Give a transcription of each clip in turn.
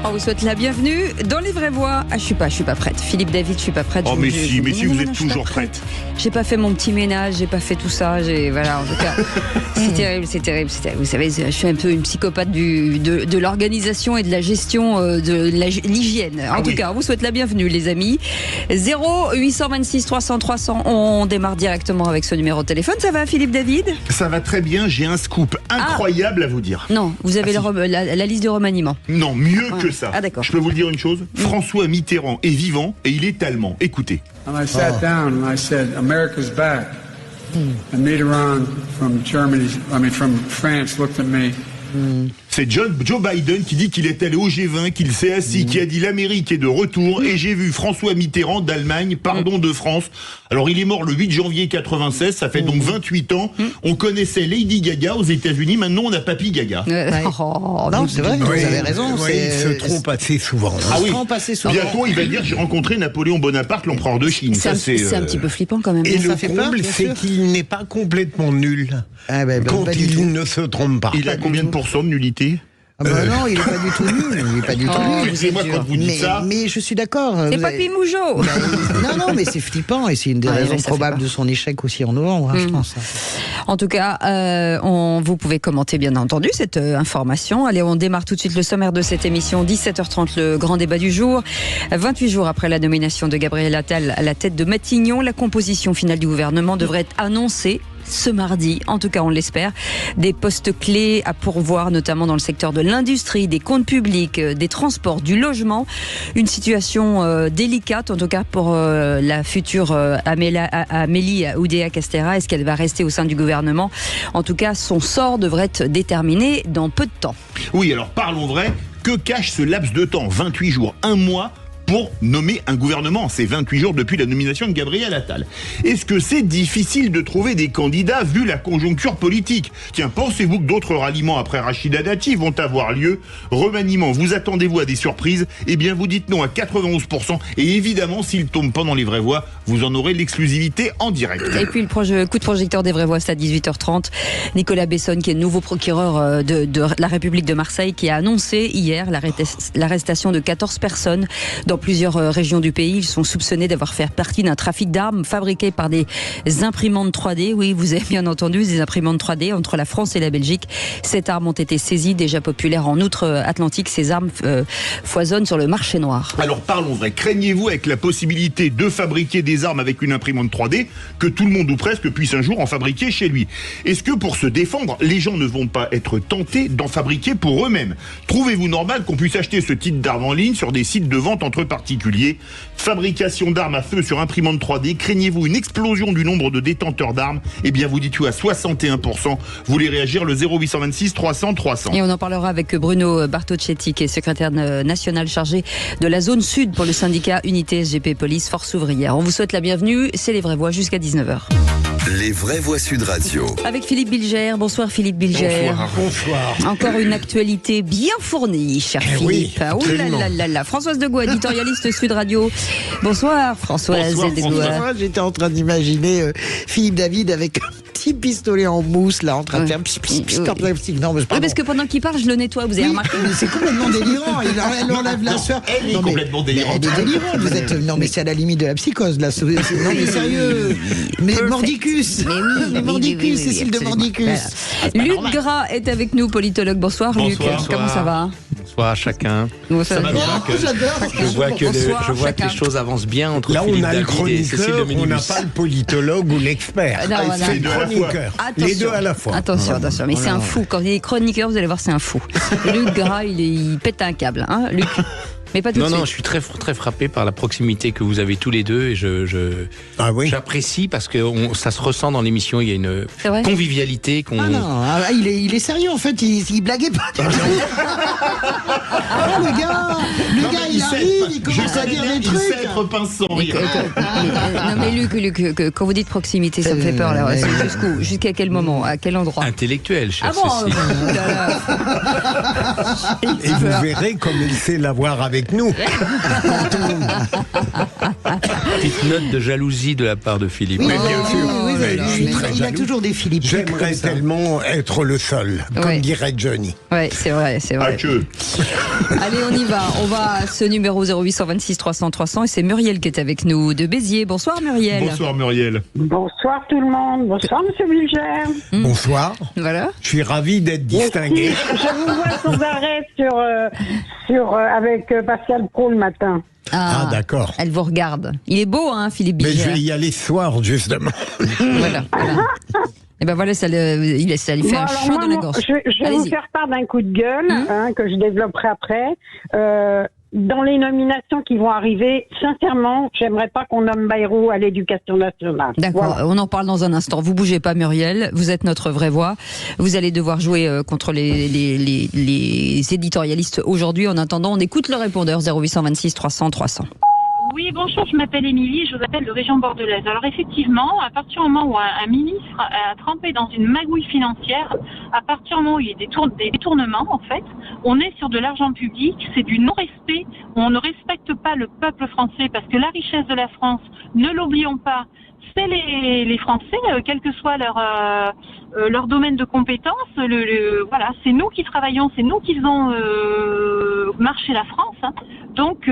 On vous souhaite la bienvenue dans Les Vraies Voix. Je suis pas prête. Philippe David, je suis pas prête. Oh, mais si, vous êtes toujours prête. J'ai pas fait mon petit ménage, j'ai pas fait tout ça. Voilà, en tout cas, c'est terrible. Vous savez, je suis un peu une psychopathe de l'organisation et de la gestion de l'hygiène. En tout cas, on vous souhaite la bienvenue, les amis. 0826 300 300. On démarre directement avec ce numéro de téléphone. Ça va, Philippe David? Ça va très bien. J'ai un scoop incroyable à vous dire. Non, vous avez la liste de remaniement. Non, mieux que ça. Ah, d'accord. Je peux vous le dire une chose. François Mitterrand est vivant et il est allemand. Écoutez. And I sat down and I said, America's back. And Mitterrand from France looked at me. C'est Joe Biden qui dit qu'il est allé au G20, qu'il s'est assis, qui a dit l'Amérique est de retour, et j'ai vu François Mitterrand d'Allemagne, de France. Alors il est mort le 8 janvier 96, ça fait donc 28 ans. On connaissait Lady Gaga aux États-Unis, maintenant on a Papy Gaga. Non, c'est vrai, vous avez raison. Il se trompe assez souvent. Bientôt il va dire j'ai rencontré Napoléon Bonaparte, l'empereur de Chine. C'est un petit peu flippant quand même. Et le comble, c'est qu'il n'est pas complètement nul quand il ne se trompe pas. Il a combien de pourcents de nullité? Non, il n'est pas du tout nul. Il n'est pas du tout nul. Excusez-moi quand vous dites ça. Mais je suis d'accord. C'est Papy Mougeot. Non, mais c'est flippant et c'est une des raisons probables de son échec aussi en novembre, je pense. En tout cas, vous pouvez commenter bien entendu cette information. Allez, on démarre tout de suite le sommaire de cette émission. 17h30, le grand débat du jour. 28 jours après la nomination de Gabriel Attal à la tête de Matignon, la composition finale du gouvernement devrait être annoncée ce mardi, en tout cas on l'espère. Des postes clés à pourvoir, notamment dans le secteur de l'industrie, des comptes publics, des transports, du logement. Une situation délicate, en tout cas pour la future Amélie Oudéa-Castéra. Est-ce qu'elle va rester au sein du gouvernement? En tout cas, son sort devrait être déterminé dans peu de temps. Oui, alors parlons vrai. Que cache ce laps de temps? 28 jours, un mois pour nommer un gouvernement. C'est 28 jours depuis la nomination de Gabriel Attal. Est-ce que c'est difficile de trouver des candidats vu la conjoncture politique? Tiens, pensez-vous que d'autres ralliements après Rachida Dati vont avoir lieu? Remaniement, vous attendez-vous à des surprises? Eh bien, vous dites non à 91%. Et évidemment, s'il tombe pendant les vraies voix, vous en aurez l'exclusivité en direct. Et puis le coup de projecteur des vraies voix, c'est à 18h30. Nicolas Besson, qui est le nouveau procureur de la République de Marseille, qui a annoncé hier l'arrestation de 14 personnes dans plusieurs régions du pays. Ils sont soupçonnés d'avoir fait partie d'un trafic d'armes fabriquées par des imprimantes 3D. Oui, vous avez bien entendu, des imprimantes 3D entre la France et la Belgique. Ces armes ont été saisies, déjà populaires en outre-Atlantique. Ces armes foisonnent sur le marché noir. Alors parlons vrai. Craignez-vous avec la possibilité de fabriquer des armes avec une imprimante 3D que tout le monde ou presque puisse un jour en fabriquer chez lui? Est-ce que pour se défendre, les gens ne vont pas être tentés d'en fabriquer pour eux-mêmes? Trouvez-vous normal qu'on puisse acheter ce type d'armes en ligne sur des sites de vente entre particuliers? Fabrication d'armes à feu sur imprimante 3D, craignez-vous une explosion du nombre de détenteurs d'armes? Eh bien vous dites oui à 61%. Vous voulez réagir, le 0826 300 300. Et on en parlera avec Bruno Bartocchetti, qui est secrétaire national chargé de la zone sud pour le syndicat Unité SGP Police Force Ouvrière. On vous souhaite la bienvenue, c'est Les Vraies Voix jusqu'à 19h. Les Vraies Voix Sud Radio. Avec Philippe Bilger. Bonsoir Philippe Bilger. Bonsoir. Encore une actualité bien fournie, cher Philippe. Oui, Françoise Degois, éditorialiste Sud Radio. Bonsoir Françoise Degois. J'étais en train d'imaginer Philippe David avec un petit pistolet en mousse là, en train de faire Non, mais parce que pendant qu'il parle, je le nettoie, vous avez remarqué? mais c'est complètement délirant. Il enlève la sueur. Elle est complètement délirante. Elle est délirante. Vous êtes... Non, mais c'est à la limite de la psychose là. Non, mais sérieux. Mais Mordicus. Mais oui, Mordicus, Cécile de Mordicus. Luc Gras est avec nous, politologue. Bonsoir Luc. Comment ça va? Bonsoir à chacun. Ça va bien. Je vois que les choses avancent bien entre là, Philippe on a le David et Cécile chroniqueur, Dominguez. on n'a pas le politologue ou l'expert. C'est le chroniqueur. Les deux à la fois. Attention. Mais c'est un fou. Quand il est chroniqueur, vous allez voir, c'est un fou. Luc Gras, il pète un câble, hein, Luc. Mais pas tout de suite. Non, je suis très, très frappé par la proximité que vous avez tous les deux et j'apprécie parce que ça se ressent dans l'émission. Il y a une convivialité. Il est sérieux en fait. Il blaguait pas. Le gars, il arrive, il commence à dire des trucs. Il sait être pinçant. Non mais Luc, quand vous dites proximité, ça me fait peur là. Jusqu'à quel moment, à quel endroit? Intellectuel, cher Cécile. Et vous verrez comme il sait l'avoir avec nous. Petite note de jalousie de la part de Philippe. Oui, bien sûr. Il a toujours des Philippe. J'aimerais tellement être le seul, comme dirait Johnny. Ouais, c'est vrai. Que monsieur. Allez, on y va. On va à ce numéro 0826 300 300 et c'est Muriel qui est avec nous de Béziers. Bonsoir Muriel. Bonsoir Muriel. Bonsoir tout le monde. Bonsoir monsieur Bilger. Bonsoir. Voilà. Je suis ravi d'être distingué. Je vous vois sans arrêt avec Pascal Pro le matin. Ah, d'accord. Elle vous regarde. Il est beau, hein, Philippe Bilger. Mais je vais y aller ce soir, justement. Voilà. Et ben voilà, ça lui fait un chant de la gorge. Je vais vous faire part d'un coup de gueule que je développerai après. Dans les nominations qui vont arriver, sincèrement, j'aimerais pas qu'on nomme Bayrou à l'éducation nationale. D'accord, voilà. On en parle dans un instant. Vous bougez pas, Muriel. Vous êtes notre vraie voix. Vous allez devoir jouer contre les éditorialistes aujourd'hui. En attendant, on écoute le répondeur 0826 300 300. Oui, bonjour, je m'appelle Émilie, je vous appelle de région bordelaise. Alors effectivement, à partir du moment où un ministre a trempé dans une magouille financière, à partir du moment où il y a des détournements, en fait, on est sur de l'argent public, c'est du non-respect, on ne respecte pas le peuple français, parce que la richesse de la France, ne l'oublions pas, c'est les Français, quel que soit leur domaine de compétences. Voilà, c'est nous qui travaillons, c'est nous qui faisons marcher la France. Hein. Donc,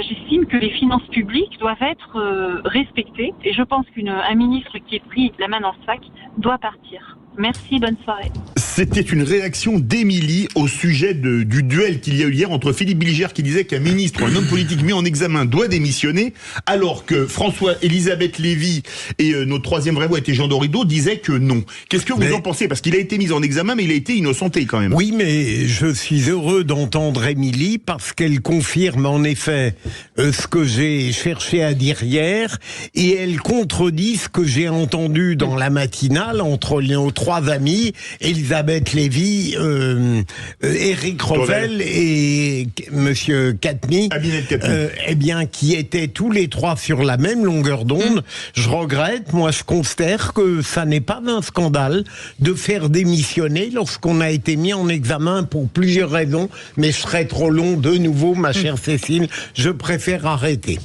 j'estime que les finances publiques doivent être respectées. Et je pense qu'un ministre qui est pris la main dans le sac doit partir. Merci, bonne soirée. C'était une réaction d'Émilie au sujet du duel qu'il y a eu hier entre Philippe Bilger qui disait qu'un ministre, un homme politique mis en examen doit démissionner, alors que François-Elisabeth Lévy et notre troisième vraie voix était Jean Dorido disaient que non. Qu'est-ce que vous en pensez? Parce qu'il a été mis en examen, mais il a été innocenté quand même. Oui, mais je suis heureux d'entendre Émilie parce qu'elle confirme en effet ce que j'ai cherché à dire hier et elle contredit ce que j'ai entendu dans la matinale entre nos trois amis, Elisabeth Lévy, Éric Revel et Monsieur Katni, eh bien, qui étaient tous les trois sur la même longueur d'onde. Je regrette, moi je considère que ça n'est pas un scandale de faire démissionner lorsqu'on a été mis en examen pour plusieurs raisons, mais je serais trop long de nouveau, ma chère Cécile, je préfère arrêter.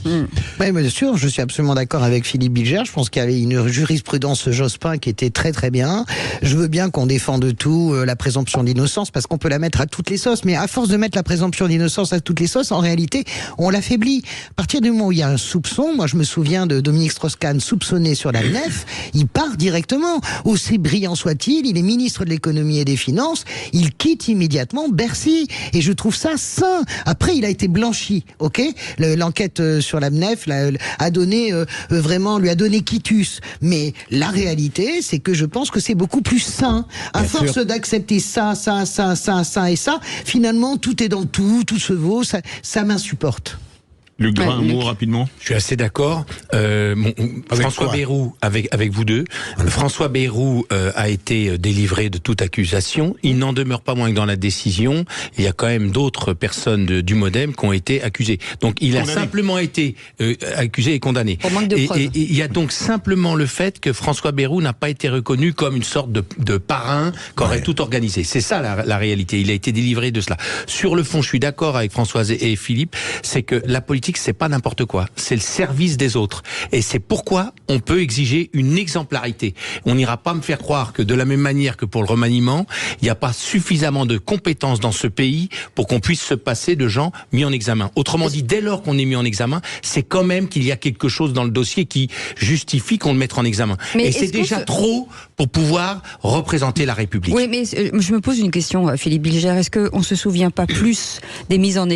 Oui, bien sûr, je suis absolument d'accord avec Philippe Bilger, je pense qu'il y avait une jurisprudence Jospin qui était très très bien. Je veux bien qu'on défende tout, la présomption d'innocence, parce qu'on peut la mettre à toutes les sauces, mais à force de mettre la présomption d'innocence à toutes les sauces, en réalité, on l'affaiblit. À partir du moment où il y a un soupçon, moi je me souviens de Dominique Strauss-Kahn soupçonné sur la NEF, il part directement. Aussi brillant soit-il, il est ministre de l'économie et des finances, il quitte immédiatement Bercy, et je trouve ça sain. Après, il a été blanchi, ok ? L'enquête sur la NEF a donné vraiment, lui a donné quitus. Mais la réalité, c'est que je pense que c'est beaucoup plus sain. À force d'accepter ça, et ça, finalement, tout est dans tout se vaut, ça m'insupporte. Le grain, un mot rapidement. Je suis assez d'accord. François Bayrou, avec vous deux, François Bayrou a été délivré de toute accusation. Il n'en demeure pas moins que dans la décision, il y a quand même d'autres personnes du MoDem qui ont été accusées. Donc il a simplement été accusé et condamné. Pour manque de preuves. Et il y a donc simplement le fait que François Bayrou n'a pas été reconnu comme une sorte de parrain qui aurait tout organisé. C'est ça la réalité. Il a été délivré de cela. Sur le fond, je suis d'accord avec Françoise et Philippe, c'est que la politique, c'est pas n'importe quoi, c'est le service des autres. Et c'est pourquoi on peut exiger une exemplarité. On n'ira pas me faire croire que de la même manière que pour le remaniement, il n'y a pas suffisamment de compétences dans ce pays pour qu'on puisse se passer de gens mis en examen. Autrement dit, dès lors qu'on est mis en examen, c'est quand même qu'il y a quelque chose dans le dossier qui justifie qu'on le mette en examen. Mais et c'est déjà trop pour pouvoir représenter la République. Oui, mais je me pose une question, Philippe Bilger. Est-ce qu'on ne se souvient pas plus des mises en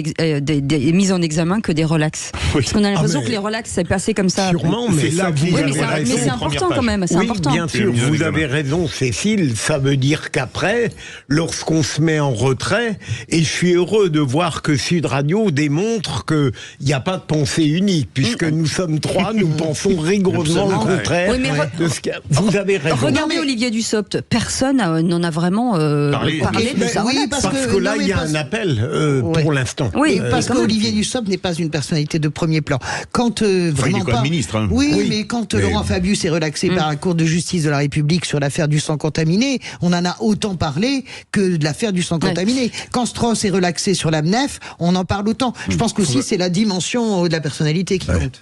examen que des relax? Parce qu'on a l'impression que les relax, c'est passé comme ça. Sûrement, mais là, vous avez raison. Mais c'est important quand même, c'est important. Bien sûr, vous avez raison, Cécile. Ça veut dire qu'après, lorsqu'on se met en retrait, et je suis heureux de voir que Sud Radio démontre qu'il n'y a pas de pensée unique, puisque nous sommes trois, nous pensons rigoureusement le contraire de ce que... Vous avez raison. Regardez Olivier Dussopt, personne n'en a vraiment parlé de ça. Oui, parce que là, il y a un appel pour l'instant. Oui, parce qu'Olivier Dussopt n'est pas une personnalité de premier plan. Quand vraiment il est ministre. Hein. Oui, mais quand Laurent Fabius est relaxé par la Cour de justice de la République sur l'affaire du sang contaminé, on en a autant parlé que de l'affaire du sang contaminé. Quand Strauss est relaxé sur la MNEF, on en parle autant. Je pense qu'aussi c'est la dimension de la personnalité qui compte.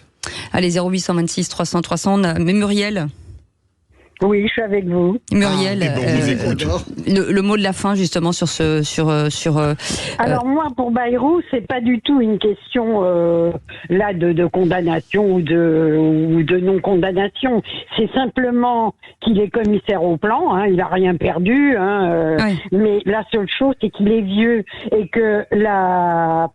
Allez, 0826 300 300, mais Muriel. Oui, je suis avec vous. Muriel, on vous écoute. le mot de la fin justement sur Alors moi, pour Bayrou, c'est pas du tout une question là de condamnation ou de non condamnation. C'est simplement qu'il est commissaire au plan. Hein, il a rien perdu. Mais la seule chose, c'est qu'il est vieux et que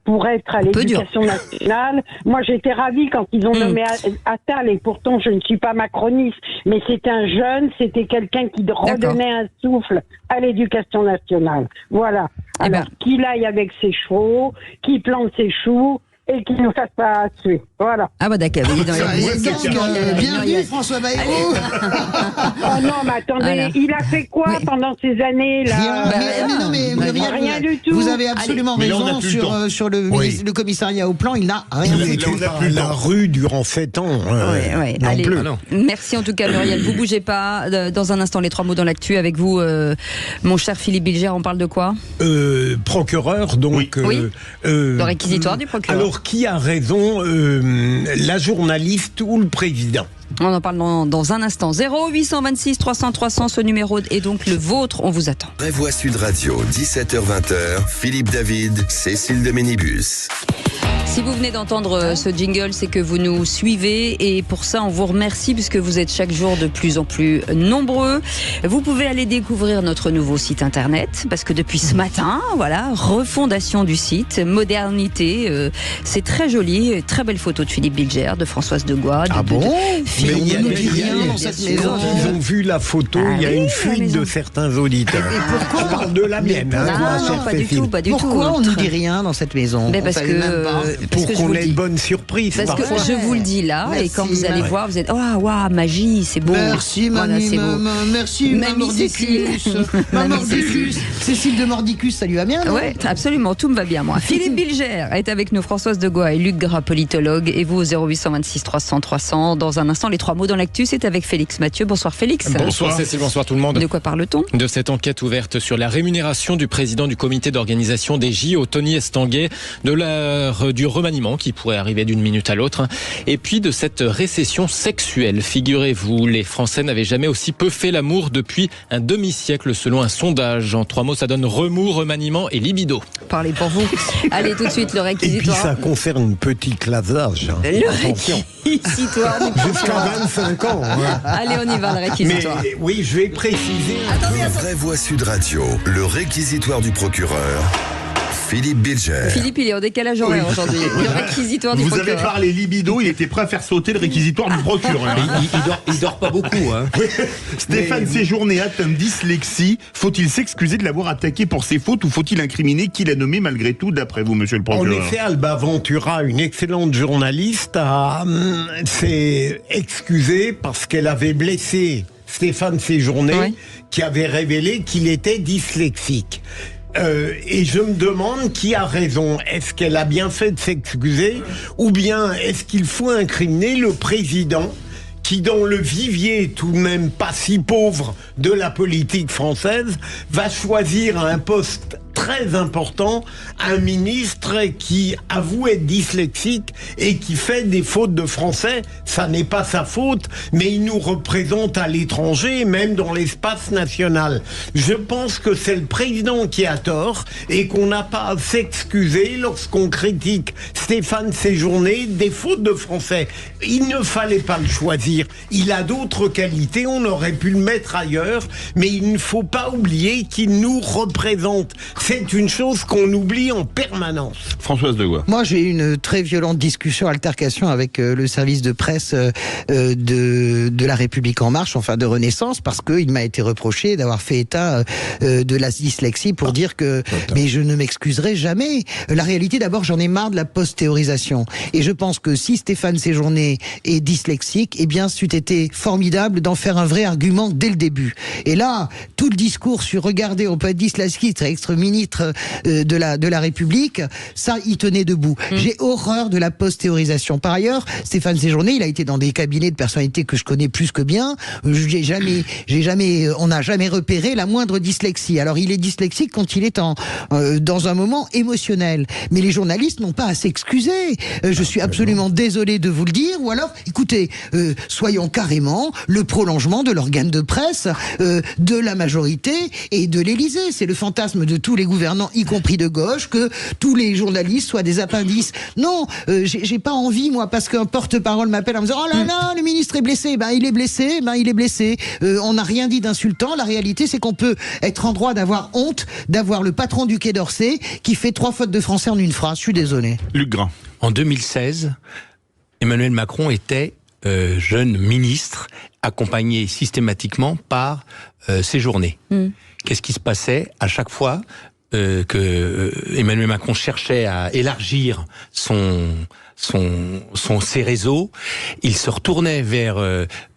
pour être à l'éducation nationale, moi j'étais ravie quand ils ont nommé Attal, et pourtant je ne suis pas macroniste, mais c'était un jeune, c'était quelqu'un qui redonnait un souffle à l'éducation nationale. Voilà. Alors qu'il aille avec ses chevaux, qu'il plante ses choux, et qu'il ne fasse pas tuer. Voilà. Ah bah d'accord. Bienvenue François Bayrou. Oh non, mais attendez, il a fait quoi pendant ces années-là? Mais Muriel, rien du tout. Vous avez absolument raison sur le commissariat au plan, il n'a rien fait. Il a plus la rue durant 7 ans. Allez, merci en tout cas Muriel, vous bougez pas. Dans un instant, les 3 mots dans l'actu avec vous, mon cher Philippe Bilger. On parle de quoi? Procureur, donc. Le réquisitoire du procureur. Alors, qui a raison, la journaliste ou le président? On en parle dans un instant. 0826 300 300, ce numéro est donc le vôtre. On vous attend. Vraie Voix Sud Radio, 17h-20h, Philippe David, Cécile de Ménibus. Si vous venez d'entendre ce jingle, c'est que vous nous suivez et pour ça on vous remercie puisque vous êtes chaque jour de plus en plus nombreux. Vous pouvez aller découvrir notre nouveau site internet parce que depuis ce matin, voilà, refondation du site, modernité, c'est très joli, très belle photo de Philippe Bilger, de Françoise Degois. Mais on ne nous dit rien dans cette maison. Ils ont vu la photo, il y a une fuite de certains auditeurs. Et pourquoi? Je parle de la mienne. Non, pas du tout. Pourquoi on ne nous dit rien dans cette maison? Parce que pour qu'on ait une bonne surprise. Parce que je vous le dis là, et quand vous allez voir, vous êtes waouh, magie, c'est beau. Merci, merci, Mordicus. Mordicus. Cécile de Mordicus, ça lui va bien, non? Ouais, absolument, tout me va bien, moi. Philippe Bilger est avec nous, Françoise Degois et Luc Gras, politologue, et vous au 0826 300 300. Dans un instant, les 3 mots dans l'actu, c'est avec Félix Mathieu. Bonsoir Félix. Bonsoir Cécile, bonsoir tout le monde. De quoi parle-t-on? De cette enquête ouverte sur la rémunération du président du comité d'organisation des JO, Tony Estanguet, de l'heure du remaniement qui pourrait arriver d'une minute à l'autre, et puis de cette récession sexuelle. Figurez-vous, les Français n'avaient jamais aussi peu fait l'amour depuis un demi-siècle selon un sondage. En 3 mots, ça donne remous, remaniement et libido. Parlez pour vous. Allez tout de suite le réquisitoire. Et puis ça concerne petit classe d'âge. Le réquisitoire du jusqu'à 25 ans. Allez, on y va, le réquisitoire. Mais oui, je vais préciser. Vraie Voix Sud Radio, le réquisitoire du procureur. Philippe Bilger. Philippe, il est en décalage horaire aujourd'hui. Le réquisitoire du procureur. Vous avez parlé libido, il était prêt à faire sauter le réquisitoire du procureur. Il dort pas beaucoup. Hein. Stéphane Séjourné atteint de dyslexie. Faut-il s'excuser de l'avoir attaqué pour ses fautes ou faut-il incriminer qui l'a nommé malgré tout, d'après vous, monsieur le procureur? En effet, Alba Ventura, une excellente journaliste, s'est excusée parce qu'elle avait blessé Stéphane Séjourné, qui avait révélé qu'il était dyslexique. Et je me demande qui a raison. Est-ce qu'elle a bien fait de s'excuser ou bien est-ce qu'il faut incriminer le président qui, dans le vivier tout de même pas si pauvre de la politique française, va choisir à un poste très important un ministre qui avoue être dyslexique et qui fait des fautes de français. Ça n'est pas sa faute, mais il nous représente à l'étranger, même dans l'espace national. Je pense que c'est le président qui a tort et qu'on n'a pas à s'excuser lorsqu'on critique Stéphane Séjourné des fautes de français. Il ne fallait pas le choisir. Il a d'autres qualités, on aurait pu le mettre ailleurs, mais il ne faut pas oublier qu'il nous représente. C'est une chose qu'on oublie en permanence. Françoise Degois. Moi, j'ai eu une très violente discussion, altercation avec le service de presse de La République En Marche, enfin de Renaissance, parce qu'il m'a été reproché d'avoir fait état de la dyslexie pour dire que mais je ne m'excuserai jamais. La réalité, d'abord, j'en ai marre de la post-théorisation. Et je pense que si Stéphane Séjourné est dyslexique, eh bien, c'eût été formidable d'en faire un vrai argument dès le début. Et là, tout le discours sur regardez, on peut être dyslexique, être ministre, ministre de la République, ça, il tenait debout. J'ai horreur de la post-théorisation. Par ailleurs, Stéphane Séjourné, il a été dans des cabinets de personnalités que je connais plus que bien. On n'a jamais repéré la moindre dyslexie. Alors, il est dyslexique quand il est dans un moment émotionnel. Mais les journalistes n'ont pas à s'excuser. Je suis absolument désolé de vous le dire. Ou alors, écoutez, soyons carrément le prolongement de l'organe de presse de la majorité et de l'Élysée. C'est le fantasme de tous les gouvernants, y compris de gauche, que tous les journalistes soient des appendices. Non, j'ai pas envie, moi, parce qu'un porte-parole m'appelle en me disant « Oh là là, le ministre est blessé ». Ben, il est blessé, il est blessé. On n'a rien dit d'insultant. La réalité, c'est qu'on peut être en droit d'avoir honte d'avoir le patron du Quai d'Orsay qui fait 3 fautes de français en une phrase. Je suis désolé. Luc Grain. En 2016, Emmanuel Macron était jeune ministre, accompagné systématiquement par Séjourné. Qu'est-ce qui se passait à chaque fois que Emmanuel Macron cherchait à élargir ses réseaux, il se retournait vers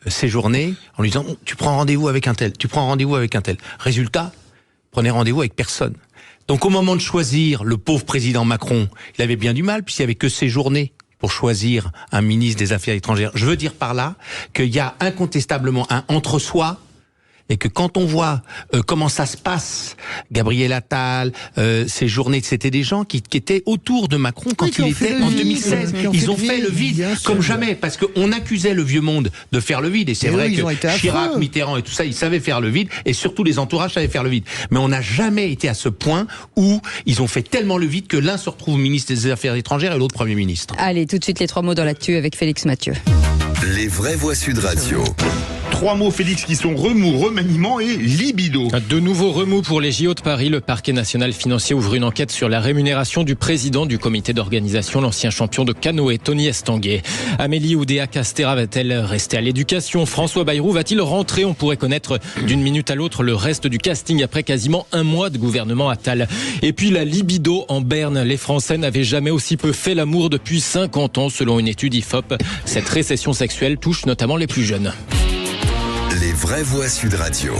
Séjourné en lui disant « Tu prends rendez-vous avec un tel, tu prends rendez-vous avec un tel ». Résultat, prenez rendez-vous avec personne. Donc au moment de choisir le pauvre président Macron, il avait bien du mal puisqu'il n'y avait que Séjourné pour choisir un ministre des Affaires étrangères. Je veux dire par là qu'il y a incontestablement un entre-soi et que quand on voit comment ça se passe, Gabriel Attal, Séjourné, c'était des gens qui étaient autour de Macron quand il était en 2016. Ils ont fait le vide comme jamais, parce qu'on accusait le vieux monde de faire le vide, et c'est vrai que Chirac, Mitterrand et tout ça, ils savaient faire le vide, et surtout les entourages savaient faire le vide. Mais on n'a jamais été à ce point où ils ont fait tellement le vide que l'un se retrouve ministre des Affaires étrangères et l'autre Premier ministre. Allez, tout de suite les 3 mots dans l'actu avec Félix Mathieu. Les vraies voix Sud Radio. 3 mots, Félix, qui sont remous, remaniement et libido. De nouveaux remous pour les JO de Paris. Le parquet national financier ouvre une enquête sur la rémunération du président du comité d'organisation, l'ancien champion de canoë, Tony Estanguet. Amélie Oudéa-Castéra va-t-elle rester à l'éducation? François Bayrou va-t-il rentrer? On pourrait connaître d'une minute à l'autre le reste du casting après quasiment un mois de gouvernement Attal. Et puis la libido en berne. Les Français n'avaient jamais aussi peu fait l'amour depuis 50 ans, selon une étude IFOP. Cette récession sexuelle touche notamment les plus jeunes. Les vraies voix Sud Radio.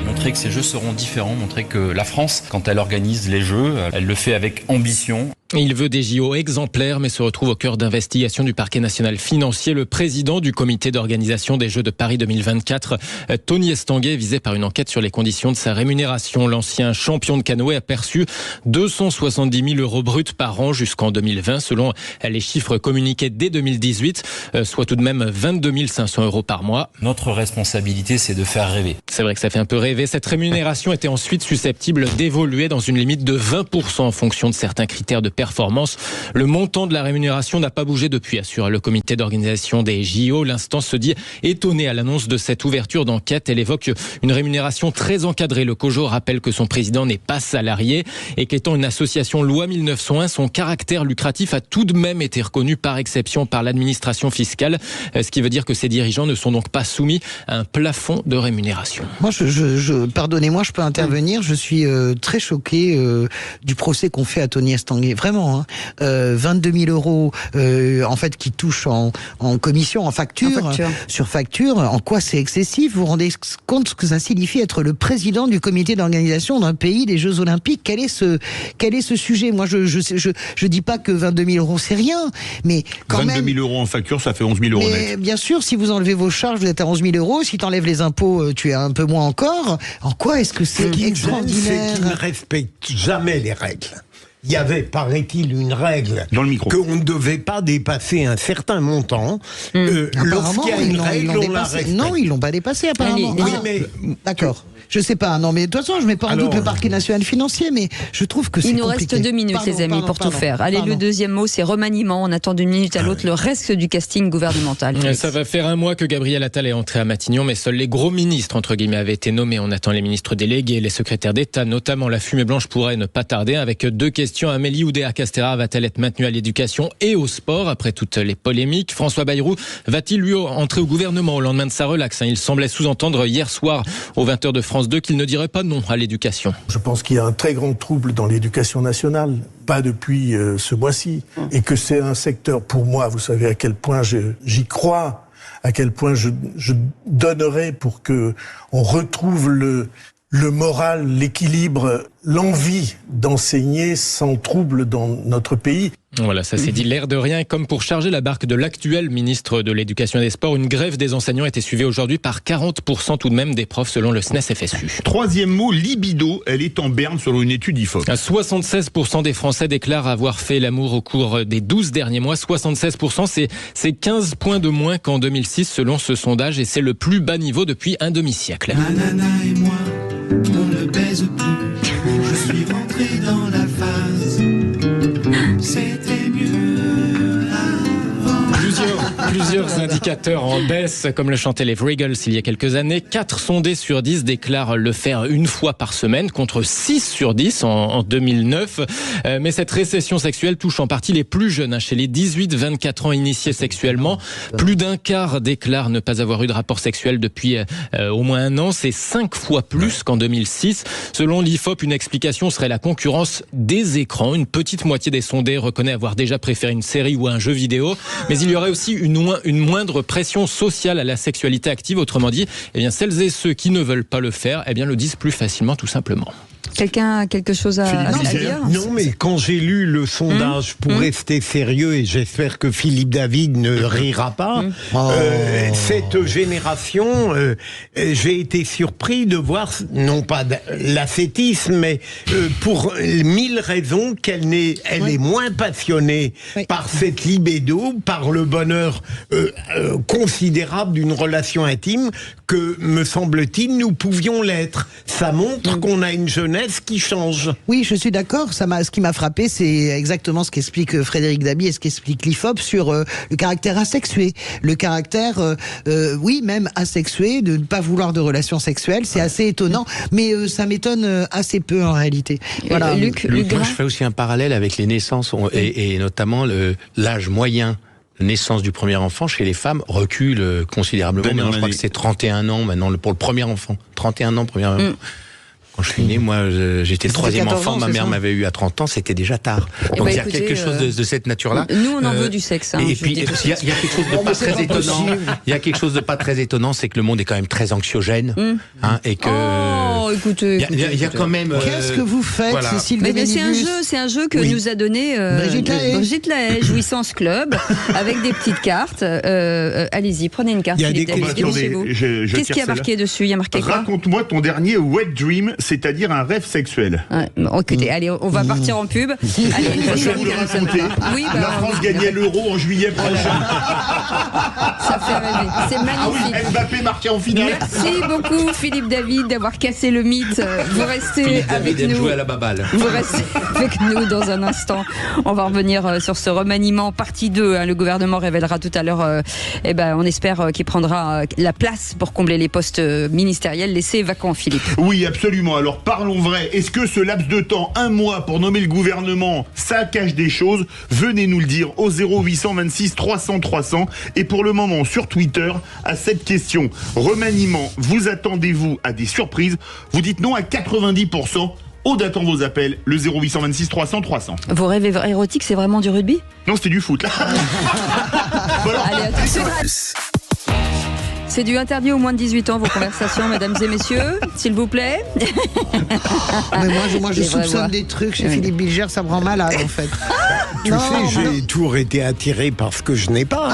Montrer que ces jeux seront différents, montrer que la France, quand elle organise les jeux, elle le fait avec ambition. Il veut des JO exemplaires, mais se retrouve au cœur d'investigation du parquet national financier. Le président du comité d'organisation des Jeux de Paris 2024, Tony Estanguet, visé par une enquête sur les conditions de sa rémunération. L'ancien champion de canoë a perçu 270 000 € bruts par an jusqu'en 2020, selon les chiffres communiqués dès 2018, soit tout de même 22 500 € par mois. Notre responsabilité, c'est de faire rêver. C'est vrai que ça fait un peu rêver. Cette rémunération était ensuite susceptible d'évoluer dans une limite de 20% en fonction de certains critères de performance. Le montant de la rémunération n'a pas bougé depuis, assure le comité d'organisation des JO. L'instance se dit étonnée à l'annonce de cette ouverture d'enquête. Elle évoque une rémunération très encadrée. Le COJO rappelle que son président n'est pas salarié et qu'étant une association loi 1901, son caractère lucratif a tout de même été reconnu par exception par l'administration fiscale, ce qui veut dire que ses dirigeants ne sont donc pas soumis à un plafond de rémunération. Moi, pardonnez-moi, je peux intervenir. Je suis très choqué du procès qu'on fait à Tony Estanguet. Vraiment, hein. 22 000 € en fait qui touchent en commission, en facture, sur facture. En quoi c'est excessif? Vous vous rendez compte ce que ça signifie être le président du comité d'organisation d'un pays des Jeux Olympiques? Quel est ce sujet? Moi, je dis pas que 22 000 € c'est rien, mais quand 22 000 € en facture, ça fait 11 000 € net. Bien sûr, si vous enlevez vos charges, vous êtes à 11 000 €. Si tu enlèves les impôts, tu es un peu moins encore. En quoi est-ce que c'est extraordinaire? C'est qu'ils ne respectent jamais les règles. Il y avait, paraît-il, une règle dans le micro qu'on ne devait pas dépasser un certain montant. Lorsqu'il y a une règle, on la respecte. Non, ils l'ont pas dépassé apparemment. Oui, mais d'accord. Je sais pas, non, mais de toute façon, je mets pas en doute le parquet national financier, mais je trouve que c'est compliqué. Il nous compliqué. reste 2 minutes, les amis, pour tout faire. Allez, le deuxième mot, c'est remaniement. On attend d'une minute à l'autre le reste du casting gouvernemental. Ça va faire un mois que Gabriel Attal est entré à Matignon, mais seuls les gros ministres, entre guillemets, avaient été nommés. On attend les ministres délégués, les secrétaires d'État, notamment. La fumée blanche pourrait ne pas tarder, avec 2 questions. Amélie Oudéa-Castéra va-t-elle être maintenue à l'éducation et au sport, après toutes les polémiques? François Bayrou va-t-il, lui, entrer au gouvernement au lendemain de sa relaxe? Il semblait sous-entendre hier soir aux 20h de France 2 qu'il ne dirait pas non à l'éducation. Je pense qu'il y a un très grand trouble dans l'éducation nationale, pas depuis ce mois-ci, et que c'est un secteur, pour moi, vous savez à quel point j'y crois, à quel point je donnerais pour que on retrouve le moral, l'équilibre, l'envie d'enseigner sans trouble dans notre pays. Voilà, ça s'est dit l'air de rien. Comme pour charger la barque de l'actuel ministre de l'Éducation et des Sports, une grève des enseignants a été suivie aujourd'hui par 40% tout de même des profs selon le SNES-FSU. Troisième mot, libido, elle est en berne selon une étude IFOP. 76% des Français déclarent avoir fait l'amour au cours des 12 derniers mois. 76%, c'est 15 points de moins qu'en 2006 selon ce sondage et c'est le plus bas niveau depuis un demi-siècle. Nana et moi, on ne baise plus. Je suis rentré dans la phase. C'était mieux avant. Plusieurs indicateurs en baisse, comme le chantaient les Regals il y a quelques années. 4 sondés sur 10 déclarent le faire une fois par semaine, contre 6 sur 10 en 2009. Mais cette récession sexuelle touche en partie les plus jeunes. Chez les 18-24 ans initiés sexuellement, plus d'un quart déclarent ne pas avoir eu de rapport sexuel depuis au moins un an. C'est 5 fois plus qu'en 2006. Selon l'IFOP, une explication serait la concurrence des écrans. Une petite moitié des sondés reconnaît avoir déjà préféré une série ou un jeu vidéo. Mais il y aurait aussi une moindre pression sociale à la sexualité active. Autrement dit, eh bien, celles et ceux qui ne veulent pas le faire, eh bien, le disent plus facilement, tout simplement. Quelqu'un a quelque chose à dire ? Non, mais quand j'ai lu le sondage, pour rester sérieux, et j'espère que Philippe David ne rira pas, cette génération, j'ai été surpris de voir, non pas l'ascétisme, mais pour 1000 raisons, elle est moins passionnée par cette libido, par le bonheur considérable d'une relation intime que, me semble-t-il, nous pouvions l'être. Ça montre qu'on a une jeunesse qui change. Oui, je suis d'accord. Ce qui m'a frappé, c'est exactement ce qu'explique Frédéric Dabi et ce qu'explique l'IFOP sur le caractère asexué. Le caractère, oui, même asexué, de ne pas vouloir de relations sexuelles. C'est assez étonnant, mais ça m'étonne assez peu en réalité. Voilà. Luc, moi, je fais aussi un parallèle avec les naissances et notamment l'âge moyen. La naissance du premier enfant chez les femmes recule considérablement. Maintenant, je crois que c'est 31 ans maintenant pour le premier enfant. 31 ans, premier enfant. Quand je suis né, moi, j'étais le troisième enfant. Ma mère m'avait eu à 30 ans, c'était déjà tard. Donc il y a quelque chose de cette nature-là. Nous, on en veut du sexe. Et puis, il y a quelque chose de pas très étonnant. Il y a quelque chose de pas très étonnant, c'est que le monde est quand même très anxiogène, et que. Écoutez. Il y a quand même. Qu'est-ce que vous faites, Cécile Bénédicte ? C'est un jeu que nous a donné Brigitte Lahaye, Jouissance Club, avec des petites cartes. Allez-y, prenez une carte. Qu'est-ce qui a marqué dessus ? Il y a marqué quoi ? Raconte-moi ton dernier wet dream, c'est-à-dire un rêve sexuel. Écoutez, allez, on va partir en pub. Allez, je vais vous le raconter. La France gagnait l'Euro en juillet prochain. Ça fait rêver. C'est magnifique. Mbappé marqué en finale. Merci beaucoup, Philippe David, d'avoir cassé le mythe. Vous restez Philippe avec David nous. Jouer à la baballe. Vous restez avec nous dans un instant. On va revenir sur ce remaniement partie 2. Le gouvernement révélera tout à l'heure, on espère qu'il prendra la place pour combler les postes ministériels laissés vacants, Philippe. Oui, absolument. Alors parlons vrai. Est-ce que ce laps de temps, un mois pour nommer le gouvernement, ça cache des choses ? Venez nous le dire au 0826 300 300. Et pour le moment, sur Twitter, à cette question, remaniement, vous attendez-vous à des surprises ? Vous dites non à 90%. Aude attend vos appels, le 0826 300 300. Vos rêves érotiques, c'est vraiment du rugby ? Non, c'était du foot, là. Allez, à tout de suite. C'est du interdit aux moins de 18 ans, vos conversations, mesdames et messieurs, s'il vous plaît. Mais moi, je soupçonne des trucs chez Philippe Bilger, ça me rend malade, en fait. Tu sais, j'ai toujours été attiré par ce que je n'ai pas.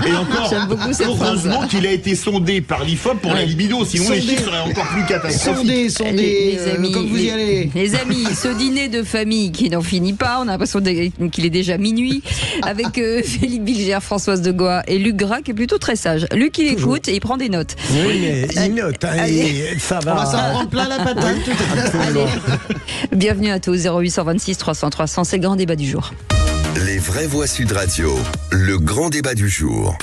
Et encore, heureusement qu'il a été sondé par l'IFOP pour la libido, sinon les chiffres seraient encore plus catastrophiques. Sondé, les amis, comme vous y allez. Les amis, ce dîner de famille qui n'en finit pas, on a l'impression qu'il est déjà minuit, avec Philippe Bilger, Françoise de Goa et Luc Gras, qui est plutôt très sage. Luc, il écoute et il prend des notes. Oui, mais il note, et ça va. On va s'en prendre plein la patate. Allez, bienvenue à tous, 0826 300 300, c'est le grand débat du jour. Les vraies voix Sud Radio, le grand débat du jour.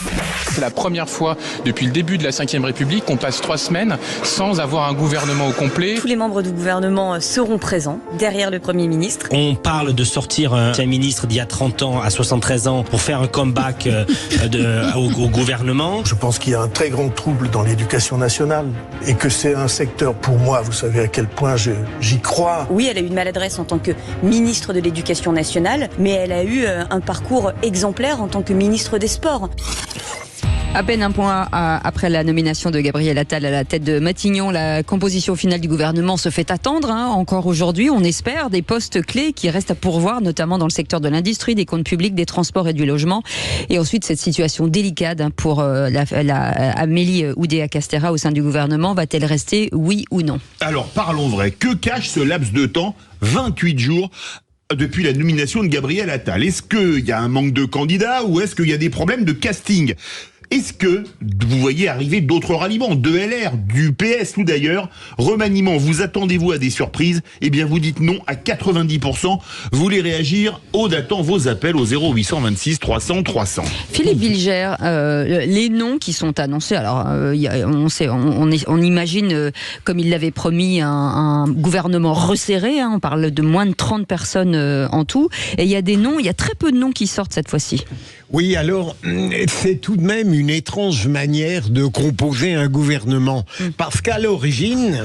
C'est la première fois depuis le début de la Ve République qu'on passe 3 semaines sans avoir un gouvernement au complet. Tous les membres du gouvernement seront présents derrière le Premier ministre. On parle de sortir un ministre d'il y a 30 ans à 73 ans pour faire un comeback au gouvernement. Je pense qu'il y a un très grand trouble dans l'éducation nationale et que c'est un secteur, pour moi, vous savez à quel point j'y crois. Oui, elle a eu une maladresse en tant que ministre de l'Éducation nationale, mais elle a eu un parcours exemplaire en tant que ministre des Sports. À peine un point après la nomination de Gabriel Attal à la tête de Matignon, la composition finale du gouvernement se fait attendre. Encore aujourd'hui, on espère des postes clés qui restent à pourvoir, notamment dans le secteur de l'industrie, des comptes publics, des transports et du logement. Et ensuite, cette situation délicate pour Amélie Oudéa-Castéra au sein du gouvernement, va-t-elle rester, oui ou non? Alors, parlons vrai. Que cache ce laps de temps, 28 jours depuis la nomination de Gabriel Attal? Est-ce qu'il y a un manque de candidats ou est-ce qu'il y a des problèmes de casting? Est-ce que vous voyez arriver d'autres ralliements, de LR, du PS ou d'ailleurs? Remaniement, vous attendez-vous à des surprises? Eh bien, vous dites non à 90%. Vous voulez réagir? Aude attend vos appels au 0826 300 300. Philippe Bilger, les noms qui sont annoncés, alors on imagine, comme il l'avait promis, un gouvernement resserré, on parle de moins de 30 personnes en tout, et il y a très peu de noms qui sortent cette fois-ci. Oui, alors, c'est tout de même une étrange manière de composer un gouvernement. Parce qu'à l'origine,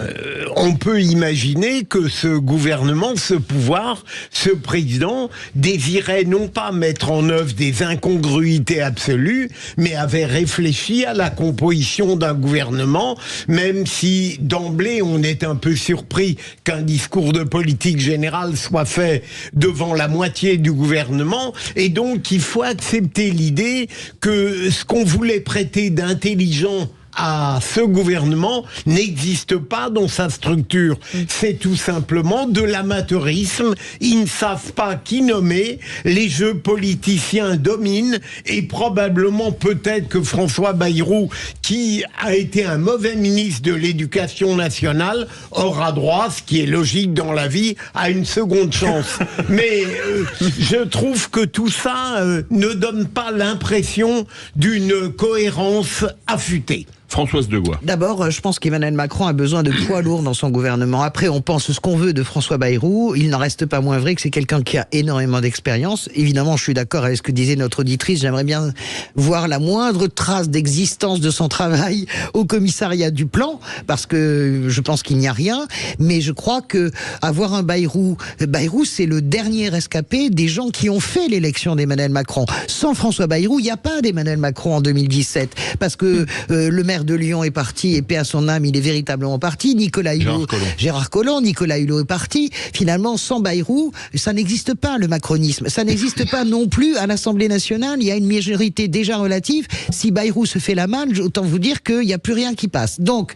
on peut imaginer que ce gouvernement, ce pouvoir, ce président, désirait non pas mettre en œuvre des incongruités absolues, mais avait réfléchi à la composition d'un gouvernement, même si d'emblée on est un peu surpris qu'un discours de politique générale soit fait devant la moitié du gouvernement, et donc il faut accepter l'idée que ce qu'on voulait prêter d'intelligent à ce gouvernement n'existe pas dans sa structure. C'est tout simplement de l'amateurisme. Ils ne savent pas qui nommer. Les jeux politiciens dominent et probablement peut-être que François Bayrou, qui a été un mauvais ministre de l'Éducation nationale, aura droit, ce qui est logique dans la vie, à une seconde chance. Mais je trouve que tout ça ne donne pas l'impression d'une cohérence affûtée. Françoise Degois. D'abord, je pense qu'Emmanuel Macron a besoin de poids lourds dans son gouvernement. Après, on pense ce qu'on veut de François Bayrou. Il n'en reste pas moins vrai que c'est quelqu'un qui a énormément d'expérience. Évidemment, je suis d'accord avec ce que disait notre auditrice. J'aimerais bien voir la moindre trace d'existence de son travail au commissariat du plan, parce que je pense qu'il n'y a rien. Mais je crois que avoir un Bayrou, c'est le dernier rescapé des gens qui ont fait l'élection d'Emmanuel Macron. Sans François Bayrou, il n'y a pas d'Emmanuel Macron en 2017. Parce que le maire de Lyon est parti, et paix à son âme, il est véritablement parti. Gérard Collomb, Nicolas Hulot est parti. Finalement, sans Bayrou, ça n'existe pas, le macronisme. Ça n'existe pas non plus à l'Assemblée nationale. Il y a une majorité déjà relative. Si Bayrou se fait la malle, autant vous dire qu'il n'y a plus rien qui passe. Donc,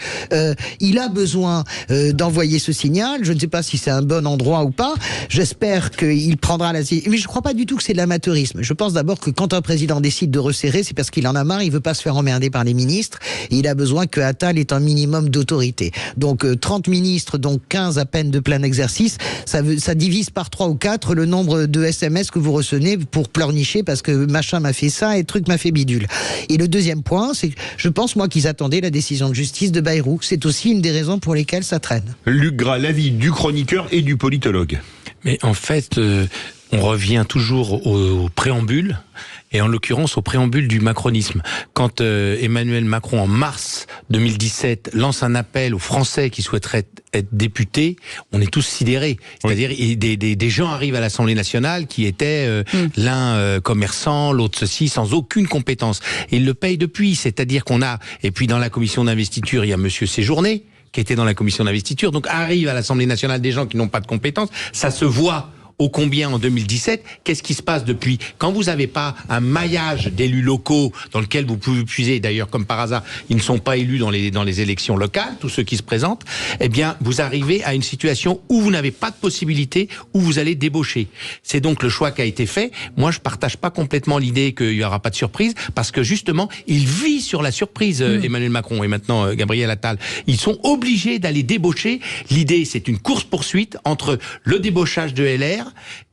il a besoin d'envoyer ce signal. Je ne sais pas si c'est un bon endroit ou pas. J'espère qu'il prendra la... Mais je ne crois pas du tout que c'est de l'amateurisme. Je pense d'abord que quand un président décide de resserrer, c'est parce qu'il en a marre, il ne veut pas se faire emmerder par les ministres. Il a besoin que Attal ait un minimum d'autorité. Donc 30 ministres, donc 15 à peine de plein exercice, ça divise par 3 ou 4 le nombre de SMS que vous recevez pour pleurnicher parce que machin m'a fait ça et truc m'a fait bidule. Et le deuxième point, c'est que je pense moi qu'ils attendaient la décision de justice de Bayrou. C'est aussi une des raisons pour lesquelles ça traîne. Luc Gras, l'avis du chroniqueur et du politologue. Mais en fait, on revient toujours au préambule, et en l'occurrence au préambule du macronisme. Quand Emmanuel Macron, en mars 2017, lance un appel aux Français qui souhaiteraient être députés, on est tous sidérés. C'est-à-dire, des gens arrivent à l'Assemblée nationale qui étaient l'un commerçant, l'autre ceci, sans aucune compétence. Et ils le payent depuis. C'est-à-dire qu'on a... Et puis dans la commission d'investiture, il y a monsieur Séjourné, qui était dans la commission d'investiture. Donc arrivent à l'Assemblée nationale des gens qui n'ont pas de compétences. Ça se voit ô combien en 2017. Qu'est-ce qui se passe depuis? Quand vous n'avez pas un maillage d'élus locaux dans lequel vous pouvez puiser, d'ailleurs comme par hasard, ils ne sont pas élus dans les élections locales, tous ceux qui se présentent, eh bien vous arrivez à une situation où vous n'avez pas de possibilité, où vous allez débaucher. C'est donc le choix qui a été fait. Moi je partage pas complètement l'idée qu'il n'y aura pas de surprise, parce que justement il vit sur la surprise, Emmanuel Macron et maintenant Gabriel Attal. Ils sont obligés d'aller débaucher. L'idée, c'est une course-poursuite entre le débauchage de LR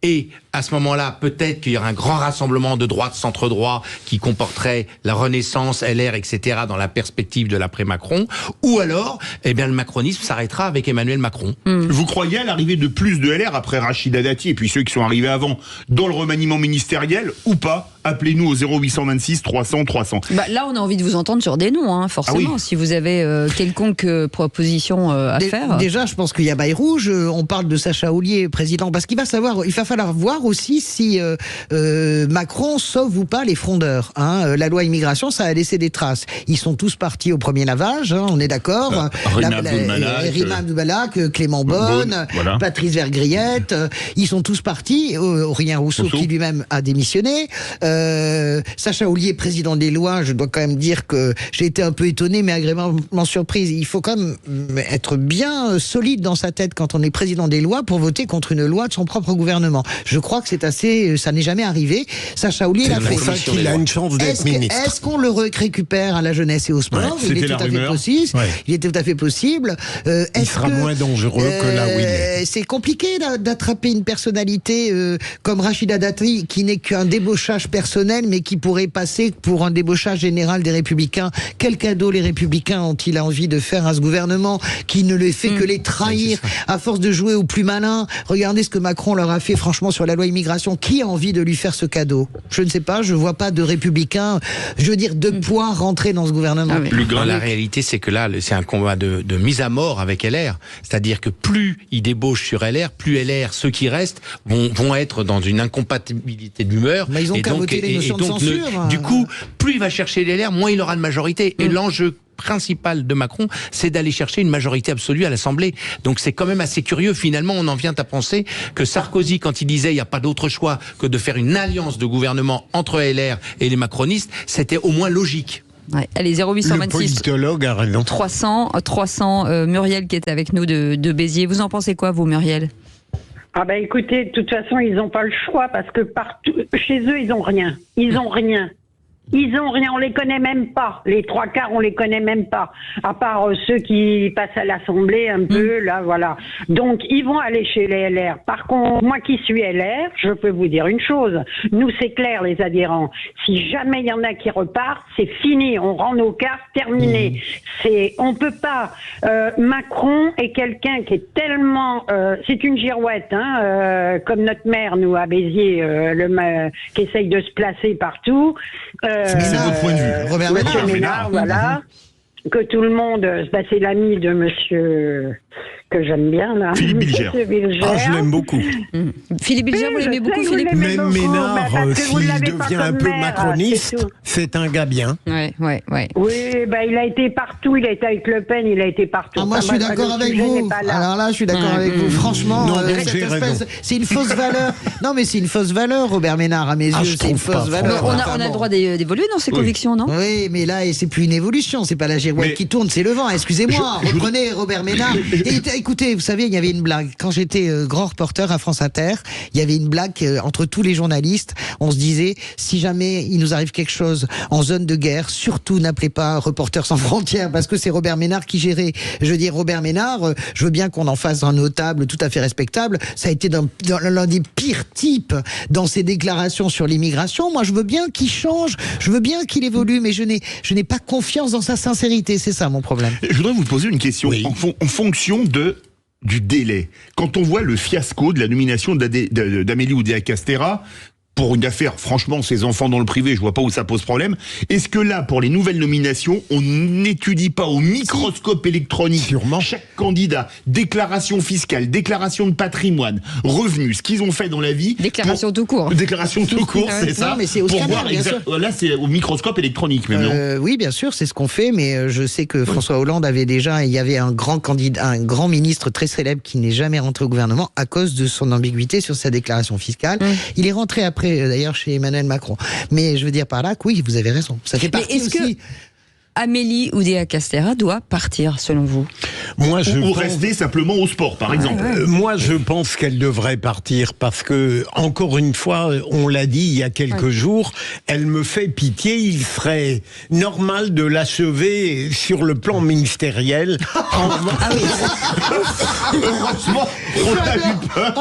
et à ce moment-là, peut-être qu'il y aura un grand rassemblement de droite, centre-droit, qui comporterait la Renaissance, LR, etc., dans la perspective de l'après-Macron, ou alors, eh bien, le macronisme s'arrêtera avec Emmanuel Macron. Vous croyez à l'arrivée de plus de LR après Rachida Dati et puis ceux qui sont arrivés avant dans le remaniement ministériel ou pas? Appelez-nous au 0826 300 300. Là, on a envie de vous entendre sur des noms, forcément. Ah oui. Si vous avez quelconque proposition à faire. Déjà, je pense qu'il y a Bayrou. On parle de Sacha Houlier, président, parce qu'il va falloir voir voir aussi si Macron sauve ou pas les frondeurs. Hein. La loi immigration, ça a laissé des traces. Ils sont tous partis au premier lavage, hein, on est d'accord. Rima Abdul-Malak, Clément Beaune, voilà. Patrice Vergriette, ils sont tous partis. Aurélien Rousseau qui lui-même a démissionné. Sacha Houlier, président des lois, je dois quand même dire que j'ai été un peu étonné, mais agréablement surprise. Il faut quand même être bien solide dans sa tête quand on est président des lois pour voter contre une loi de son propre gouvernement. Je crois que c'est assez, ça n'est jamais arrivé. Sacha Houlier l'a fait. C'est pour ça qu'il a une chance d'être ministre. Est-ce qu'on le récupère à la jeunesse et au sport? Il est tout à fait possible. Ouais. Il est tout à fait possible. Il sera moins dangereux que là où il est. C'est compliqué d'attraper une personnalité comme Rachida Dati, qui n'est qu'un débauchage personnel, mais qui pourrait passer pour un débauchage général des Républicains. Quel cadeau les Républicains ont-ils envie de faire à ce gouvernement qui ne les fait que les trahir à force de jouer au plus malin? Regardez ce que Macron leur a fait, franchement, sur la loi immigration. Qui a envie de lui faire ce cadeau? Je ne sais pas, je vois pas de Républicains, je veux dire, de poids rentrer dans ce gouvernement. La réalité, c'est que là, c'est un combat de mise à mort avec LR. C'est-à-dire que plus ils débauchent sur LR, plus LR, ceux qui restent, vont être dans une incompatibilité d'humeur. Mais ils ont qu'à voter les notions de censure. Du coup, plus il va chercher les LR, moins il aura de majorité. Et l'enjeu principal de Macron, c'est d'aller chercher une majorité absolue à l'Assemblée. Donc c'est quand même assez curieux. Finalement, on en vient à penser que Sarkozy, quand il disait il n'y a pas d'autre choix que de faire une alliance de gouvernement entre LR et les macronistes, c'était au moins logique. Ouais. Allez, 0826 le politologue a raison. 300 Muriel qui est avec nous de Béziers. Vous en pensez quoi, vous, Muriel? Ah ben écoutez, de toute façon, ils n'ont pas le choix parce que partout, chez eux, ils ont rien. Ils ont rien. Ils ont rien, on les connaît même pas. Les trois quarts, on les connaît même pas. À part ceux qui passent à l'Assemblée un peu, là, voilà. Donc, ils vont aller chez les LR. Par contre, moi qui suis LR, je peux vous dire une chose. Nous, c'est clair, les adhérents. Si jamais il y en a qui repartent, c'est fini. On rend nos cartes, terminé. On peut pas. Macron est quelqu'un qui est tellement, c'est une girouette, hein, comme notre maire, nous, à Béziers, qui essaye de se placer partout. C'est votre point de vue. Robert Ménard, voilà. Que tout le monde, c'est l'ami de monsieur que j'aime bien, là. Philippe Bilger. Ah, je l'aime beaucoup. Philippe Bilger, vous l'aimez beaucoup, Philippe? Même Ménard, s'il devient un peu macroniste, c'est un gars bien. Ouais. Oui, il a été partout, il a été avec Le Pen, il a été partout. Ah, moi, je suis d'accord avec vous. Alors là, je suis d'accord avec vous. Franchement, c'est une fausse valeur. Non, mais c'est une fausse valeur, Robert Ménard, à mes yeux. C'est une fausse valeur. On a le droit d'évoluer dans ses convictions, non? Oui, mais là, c'est plus une évolution. C'est pas la girouette qui tourne, c'est le vent. Excusez-moi. Reprenez Robert Ménard. Écoutez, vous savez, il y avait une blague. Quand j'étais grand reporter à France Inter, il y avait une blague entre tous les journalistes. On se disait, si jamais il nous arrive quelque chose en zone de guerre, surtout n'appelez pas Reporters sans frontières, parce que c'est Robert Ménard qui gérait. Je veux dire, Robert Ménard, je veux bien qu'on en fasse un notable tout à fait respectable. Ça a été l'un des pires types dans ses déclarations sur l'immigration. Moi, je veux bien qu'il change, je veux bien qu'il évolue, mais je n'ai pas confiance dans sa sincérité. C'est ça mon problème. Je voudrais vous poser une question. En fonction du délai. Quand on voit le fiasco de la nomination d'Amélie Oudéa-Castéra, pour une affaire, franchement, ses enfants dans le privé, je vois pas où ça pose problème. Est-ce que là, pour les nouvelles nominations, on n'étudie pas au microscope électronique chaque candidat, déclaration fiscale, déclaration de patrimoine, revenus, ce qu'ils ont fait dans la vie? Déclaration tout court. Déclaration tout court, c'est ça. Non, mais c'est au scanner, bien sûr. Là, c'est au microscope électronique, même, non? Oui, bien sûr, c'est ce qu'on fait, mais je sais que François Hollande avait déjà, il y avait un grand candidat, un grand ministre très célèbre qui n'est jamais rentré au gouvernement à cause de son ambiguïté sur sa déclaration fiscale. Il est rentré après, d'ailleurs, chez Emmanuel Macron. Mais je veux dire par là que oui, vous avez raison. Ça fait partie aussi. Amélie Oudéa-Castéra doit partir, selon vous? Ou rester simplement au sport, par exemple. Moi, je pense qu'elle devrait partir parce que, encore une fois, on l'a dit il y a quelques jours, elle me fait pitié. Il serait normal de l'achever sur le plan ministériel. Heureusement, on a eu peur.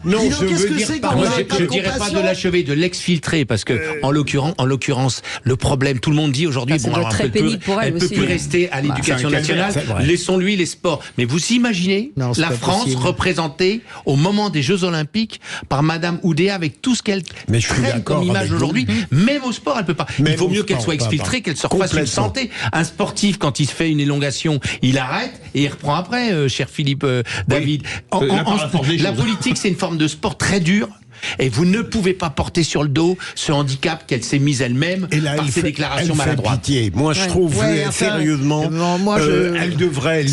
Non, je veux dire par là. Je dirais pas de l'achever, de l'exfiltrer, parce que, en l'occurrence, le problème, tout le monde dit aujourd'hui, elle peut plus rester à l'éducation nationale. Laissons-lui les sports. Mais vous imaginez la France représentée au moment des Jeux Olympiques par Madame Oudéa avec tout ce qu'elle traîne comme image aujourd'hui. Même au sport, elle peut pas. Il vaut mieux qu'elle soit exfiltrée, qu'elle se refasse une santé. Un sportif, quand il se fait une élongation, il arrête et il reprend après, cher Philippe David. La politique, c'est une forme de sport très dur. Et vous ne pouvez pas porter sur le dos ce handicap qu'elle s'est mise elle-même par ses déclarations maladroites. Moi, je trouve, sérieusement, elle devrait.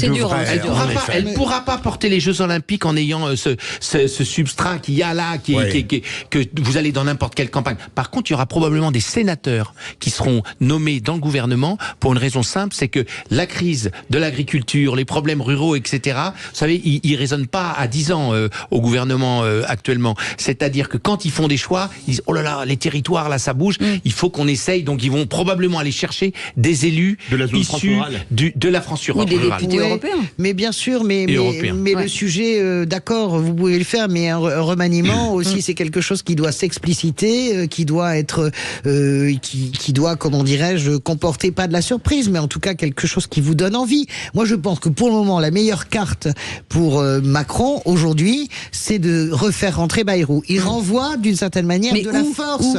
Elle ne pourra pas porter les Jeux Olympiques en ayant ce substrat qu'il y a là, que vous allez dans n'importe quelle campagne. Par contre, il y aura probablement des sénateurs qui seront nommés dans le gouvernement pour une raison simple, c'est que la crise de l'agriculture, les problèmes ruraux, etc., vous savez, ils résonnent pas à 10 ans au gouvernement actuellement. C'est-à-dire que quand ils font des choix, ils disent, oh là là, les territoires, là, ça bouge, il faut qu'on essaye. Donc, ils vont probablement aller chercher des élus de la zone issus de la France rurale. Des députés européens. Mais bien sûr, mais le sujet, d'accord, vous pouvez le faire, mais un remaniement aussi, c'est quelque chose qui doit s'expliciter, qui doit être, qui doit, comment dirais-je, comporter pas de la surprise, mais en tout cas quelque chose qui vous donne envie. Moi, je pense que pour le moment, la meilleure carte pour Macron aujourd'hui, c'est de refaire rentrer Bayrou. Il renvoie d'une certaine manière la force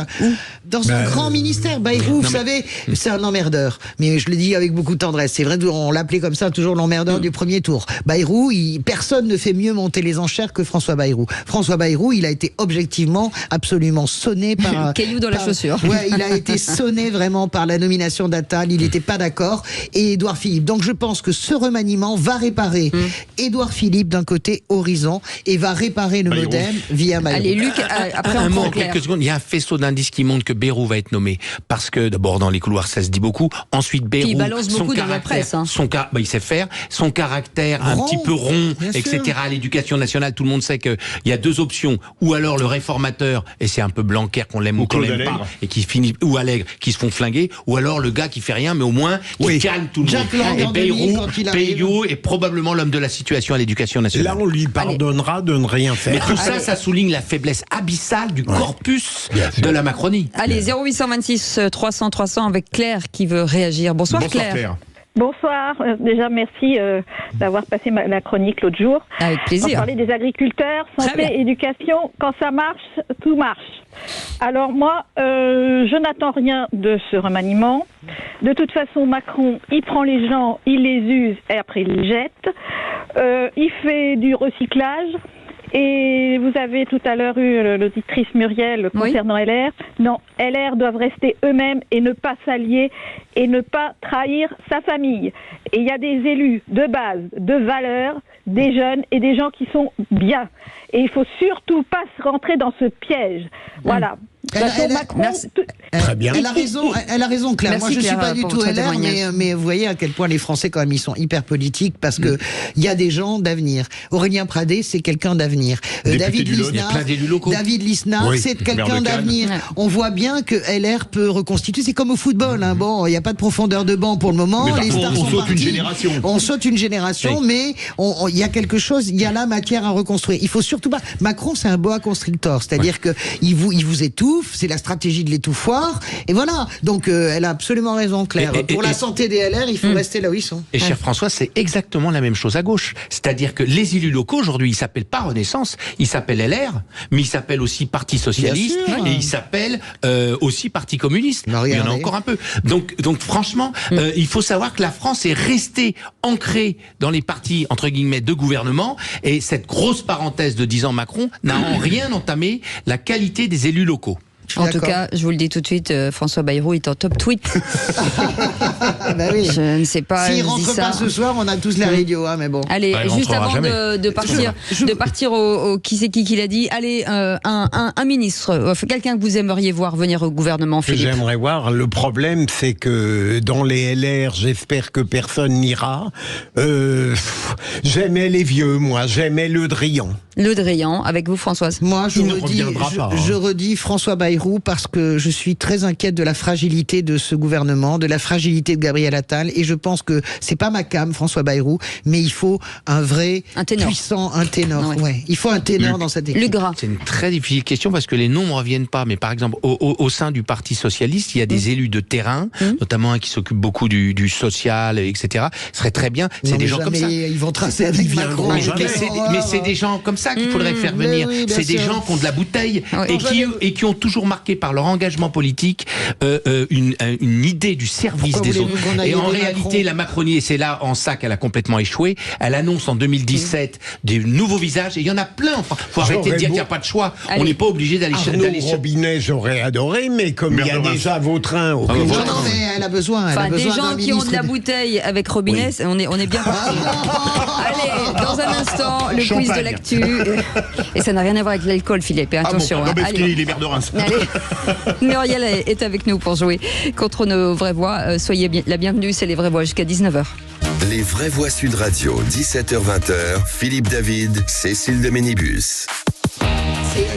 dans un grand ministère. Bayrou, vous savez, c'est un emmerdeur. Mais je le dis avec beaucoup de tendresse. C'est vrai, on l'appelait comme ça toujours l'emmerdeur du premier tour. Bayrou, personne ne fait mieux monter les enchères que François Bayrou. François Bayrou, il a été objectivement absolument sonné par caillou dans la chaussure. Ouais, il a été sonné vraiment par la nomination d'Attal. Il n'était pas d'accord. Et Édouard Philippe. Donc je pense que ce remaniement va réparer Édouard Philippe d'un côté Horizon et va réparer le MoDem via Bayrou. Allez, Luc, après un mot en quelques secondes. Il y a un faisceau d'indices qui montre que Bayrou va être nommé parce que d'abord dans les couloirs ça se dit beaucoup. Ensuite Bayrou, il balance beaucoup dans la presse. Il sait faire. Son caractère un petit peu rond, etc. À l'Éducation nationale, tout le monde sait que il y a deux options. Ou alors le réformateur, et c'est un peu Blanquer qu'on l'aime ou qu'on l'aime pas, et qui finit, ou Allègre, qui se font flinguer. Ou alors le gars qui fait rien, mais au moins qui calme tout le monde. Et Bayrou est probablement l'homme de la situation à l'Éducation nationale. Là, on lui pardonnera de ne rien faire. Mais tout ça souligne la faiblesse abyssale du corpus de la Macronie. Allez, 0826 300 300 avec Claire qui veut réagir. Bonsoir Claire. Bonsoir. Déjà, merci d'avoir passé la chronique l'autre jour. Avec plaisir. On parlait des agriculteurs, santé, éducation. Quand ça marche, tout marche. Alors moi, je n'attends rien de ce remaniement. De toute façon, Macron, il prend les gens, il les use et après il les jette. Il fait du recyclage. Et vous avez tout à l'heure eu l'auditrice Muriel concernant LR. Non, LR doivent rester eux-mêmes et ne pas s'allier et ne pas trahir sa famille. Et il y a des élus de base, de valeur, des jeunes et des gens qui sont bien. Et il faut surtout pas se rentrer dans ce piège. Voilà. Très bien. Elle a raison, Claire. Merci, moi, je ne suis pas du tout LR, mais vous voyez à quel point les Français, quand même, ils sont hyper politiques parce que il y a des gens d'avenir. Aurélien Pradé, c'est quelqu'un d'avenir. David Lisnard, c'est quelqu'un d'avenir. On voit bien que LR peut reconstituer. C'est comme au football. Hein. Bon, il n'y a pas de profondeur de banc pour le moment. Mais les stars on sont saute partis. une génération. On saute une génération, mais il y a quelque chose. Il y a la matière à reconstruire. Il faut surtout pas. Macron, c'est un boa constrictor, c'est-à-dire que il vous étouffe. C'est la stratégie de l'étouffoir. Et voilà. Donc, elle a absolument raison, Claire. Pour la santé des LR, il faut rester là où ils sont. Et cher François, c'est exactement la même chose à gauche. C'est-à-dire que les élus locaux, aujourd'hui, ils s'appellent pas Renaissance, ils s'appellent LR, mais ils s'appellent aussi Parti Socialiste, et ils s'appellent aussi Parti Communiste. Il y en a encore un peu. Donc franchement, il faut savoir que la France est restée ancrée dans les partis, entre guillemets, de gouvernement, et cette grosse parenthèse de 10 ans Macron n'a en rien entamé la qualité des élus locaux. En tout cas, je vous le dis tout de suite, François Bayrou est en top tweet. Bah oui. Je ne sais pas. S'il rentre pas ce soir, on a tous la radio, hein, mais bon. Allez, juste avant de partir au qui c'est qui l'a dit. Allez, un ministre, quelqu'un que vous aimeriez voir venir au gouvernement, Philippe. J'aimerais voir. Le problème, c'est que dans les LR, j'espère que personne n'ira. J'aimais les vieux, moi. J'aimais Le Drian. Le Drian, avec vous, Françoise. Moi, je redis François Bayrou parce que je suis très inquiète de la fragilité de ce gouvernement, de la fragilité de Gabriel Attal, et je pense que c'est pas ma came, François Bayrou, mais il faut un vrai puissant, un ténor. Ouais. Il faut un ténor dans cette équipe. C'est une très difficile question parce que les noms ne reviennent pas, mais par exemple, au sein du Parti Socialiste, il y a des élus de terrain, notamment un qui s'occupe beaucoup du social, etc. Ce serait très bien. C'est des gens comme ça. Ils vont tracer avec Macron. Mais c'est des gens comme ça qu'il faudrait faire venir. C'est des gens qui ont de la bouteille et qui ont toujours marqué par leur engagement politique une idée du service des chose. voulez-vous qu'on aille Et en aider réalité, Macron la Macronie, et c'est là en ça qu'elle a complètement échoué, elle annonce en 2017 des nouveaux visages, et il y en a plein. Enfin, faut arrêter de dire qu'il n'y a pas de choix. On n'est pas obligé d'aller Arnaud Robinet, j'aurais adoré, mais comme il y a déjà Vautrin... Non, mais elle a besoin. Enfin, des gens qui ont de la bouteille avec Robinet, on est bien parti. Allez, dans un instant, le quiz de l'actu. Et ça n'a rien à voir avec l'alcool, Philippe. Attention. Ah bon, non, parce qu'il est maire de Reims. Muriel est avec nous pour jouer contre nos vraies voix. Soyez la bienvenue, c'est les vraies voix jusqu'à 19h. Les vraies voix Sud Radio, 17h-20h, Philippe David, Cécile de Ménibus.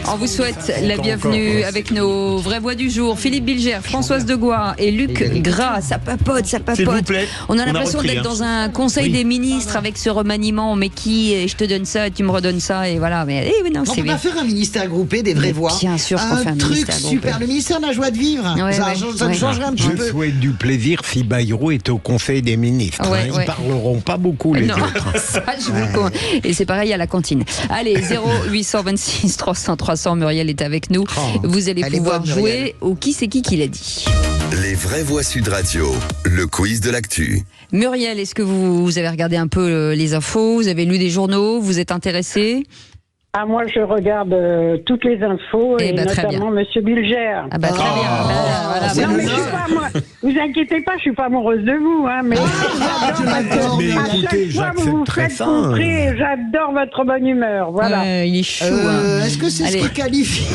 On vous souhaite la bienvenue avec nos vraies voix du jour. Philippe Bilger, Françoise Degois et Luc Gras. Ça papote. S'il vous plaît. On a l'impression d'être dans un conseil des ministres avec ce remaniement. Mais qui, je te donne ça, tu me redonnes ça, et voilà. Mais non, on peut pas faire un ministère groupé des vraies voix. Bien sûr qu'on fait un truc ministère groupé. super. Le ministère de la joie de vivre. Ça me changerait un petit peu. Je souhaite du plaisir si Bayrou est au Conseil des ministres. Ils parleront pas beaucoup, les autres. Ça, je vous et c'est pareil à la cantine. Allez, 0826 300 300. Muriel est avec nous. Vous allez pouvoir jouer au qui c'est qui l'a dit. Les vraies voix Sud Radio, le quiz de l'actu. Muriel, est-ce que vous avez regardé un peu les infos? Vous avez lu des journaux? Vous êtes intéressée? Ah, moi, je regarde toutes les infos, et notamment Monsieur Bilger. Ah bah très bien. Non, mais vous inquiétez pas, je suis pas amoureuse de vous, hein, mais Mais écoutez, j'accepte très ça. J'adore votre bonne humeur, voilà. Il est chou. Est-ce que c'est ce qui qualifie?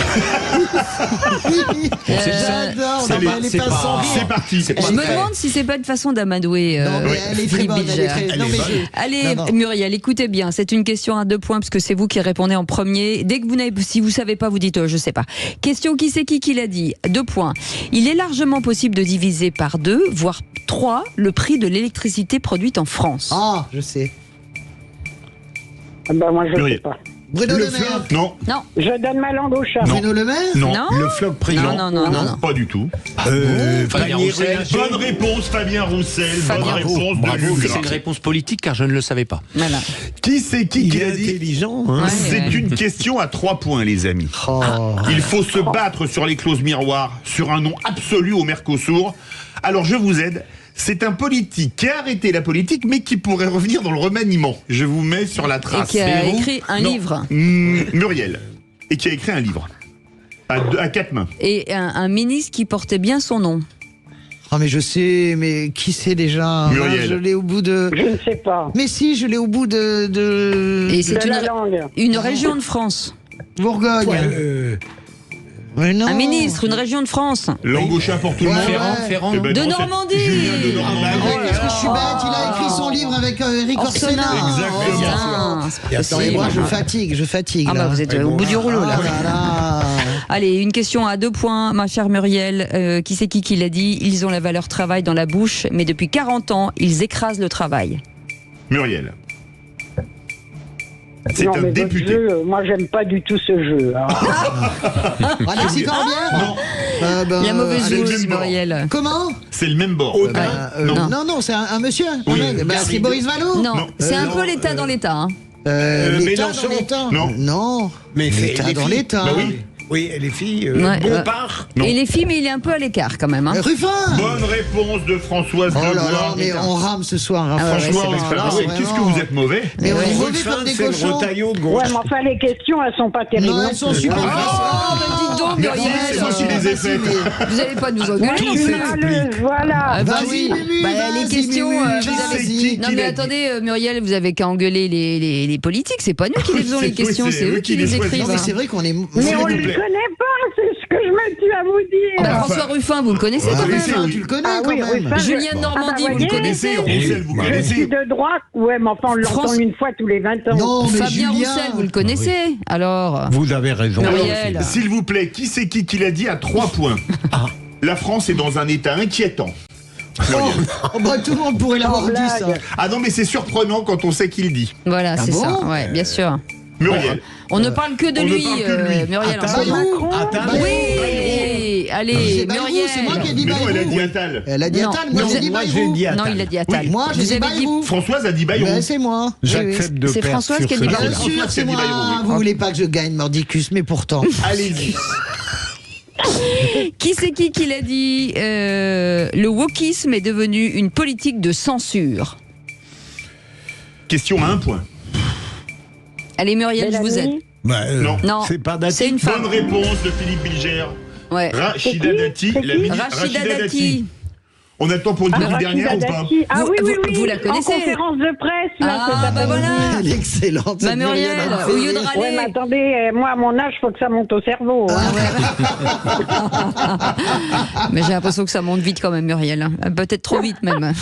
J'adore. C'est parti. Je me demande si c'est pas une façon d'amadouer Philippe Bilger. Allez, Muriel, écoutez bien, c'est une question à 2 points parce que c'est vous qui répondez en premier. Dès que si vous savez pas, vous dites je sais pas. Question qui c'est qui l'a dit. 2 points. Il est largement possible de diviser par 2, voire 3, le prix de l'électricité produite en France. Ah, je sais. Ben moi je sais pas. Bruno Le Maire. Non. Je donne ma langue au chat. Bruno Le Maire. Non. Le floc primaire. Non. Pas du tout. Fabien Roussel. Bonne réponse, Fabien Roussel. Bonne réponse de Luc Gras. C'est une réponse politique car je ne le savais pas. Voilà. Qui c'est qui l'a dit? Intelligent. C'est une question à 3 points, les amis. Il faut se battre sur les clauses miroirs, sur un non absolu au Mercosur. Alors je vous aide. C'est un politique qui a arrêté la politique, mais qui pourrait revenir dans le remaniement. Je vous mets sur la trace. Et qui a écrit un livre. Muriel. Et qui a écrit un livre. À 4 mains. Et un ministre qui portait bien son nom. Ah mais je sais, mais qui c'est déjà? Muriel. Je l'ai au bout de... Je ne sais pas. Mais si, je l'ai au bout de... Et c'est la langue. Une région de France. Bourgogne. Mais non. Un ministre, une région de France. Langue au chat pour tout le monde. Ferrand. Eh ben De non, Normandie. Julien de Normandie. Qu'est-ce que je suis bête, il a écrit son livre avec Eric Orsena. Exactement. Et moi, je fatigue. Ah bah vous êtes au bout du rouleau là. Allez, une question à 2 points, ma chère Muriel. Qui c'est qui l'a dit? Ils ont la valeur travail dans la bouche, mais depuis 40 ans, ils écrasent le travail. Muriel. C'est non, un mais député. Votre jeu, moi, j'aime pas du tout ce jeu. Alexis Corbière. Non. La mauvaise c'est le joueuse, même bord. Muriel. Comment? C'est le même bord. Non, c'est un monsieur. Oui. C'est Boris Vallaud. Non, c'est un peu l'État dans l'État. Hein. L'État Mélenchon. dans l'État. Non. Mais l'État dans l'État. Bah oui. Oui, les filles, Bompard. Et les filles, mais il est un peu à l'écart quand même. Hein. Ruffin. Bonne réponse de Françoise Oh là Degois. là, mais on rame ce soir. Hein, Franchement, qu'est-ce que vous êtes mauvais? Mais on est mauvais Ruffin, comme des c'est le cochons. retaillot de gauche. Ouais, mais enfin, les questions, elles sont pas terribles. Non, elles sont super. Oh, mais dites donc, Merci, Muriel. c'est moi qui les ai faites. Vous n'allez pas nous engueuler. Je suis malheureuse, voilà. Ah bah Vas-y, oui. Mimi, Bah, vas-y, les questions, Mimi, vous avez... vas-y. Non mais attendez, Muriel, vous avez qu'à engueuler les politiques. C'est pas nous qui les faisons les questions, c'est eux qui les écrivent. Non, mais c'est vrai qu'on est... Mais on ne le connaît pas, c'est ce que je me tue à vous dire. Bah, François Ruffin, vous le connaissez quand même. Tu le connais Ah quand oui, même. Ruffin, Julien de Normandie, bah, vous le voyez, connaissez. Roussel, vous Je suis connaissez. de droite, ouais, mais enfin, on l'entend France- une fois tous les 20 ans. Non, mais Fabien Julien. Roussel, vous le connaissez. Alors, Vous avez raison. Muriel. S'il vous plaît, qui c'est qui l'a dit à 3 points? La France est dans un état inquiétant. Oh, bah, tout le monde pourrait l'avoir dit, ça. Ah non, mais c'est surprenant quand on sait qui le dit. Voilà, c'est bon ça. Ouais, bien sûr. Muriel. On ne parle que de On ne lui, parle que de lui. Muriel. Attal. Ensemble. Oui. Allez, C'est Bayrou, Muriel. c'est moi qui ai dit Mais non, elle a Bayrou. dit Attal. Elle a dit Non, Attal, moi non, j'ai dit moi, Bayrou. j'ai dit Attal. Non, il a dit Attal. Moi j'ai Vous dit avez dit Bayrou. Françoise a dit Bayrou. Ben, c'est moi. J'accepte de C'est perdre Françoise sur qui a dit ce Bayrou. Bien jeu. sûr, c'est Françoise moi. qui a dit Bayrou, oui. Vous voulez pas que je gagne, mordicus, mais pourtant. Allez-y. Qui c'est qui l'a dit le wokisme est devenu une politique de censure. Question à 1 point. Allez Muriel, je vous aide. Non, c'est pas Dati. C'est une femme. Bonne réponse de Philippe Bilger. Ouais. Rachida Dati, la ministre Rachida Dati. On attend pour une petite dernière ou pas? Ah oui. Vous la connaissez? En conférence de presse, là, Ah, cet bah après-midi. voilà. Elle est excellente. Bah Muriel, au lieu de râler. Ouais, mais attendez, moi, à mon âge, faut que ça monte au cerveau. hein. Mais j'ai l'impression que ça monte vite quand même, Muriel. Peut-être trop vite même.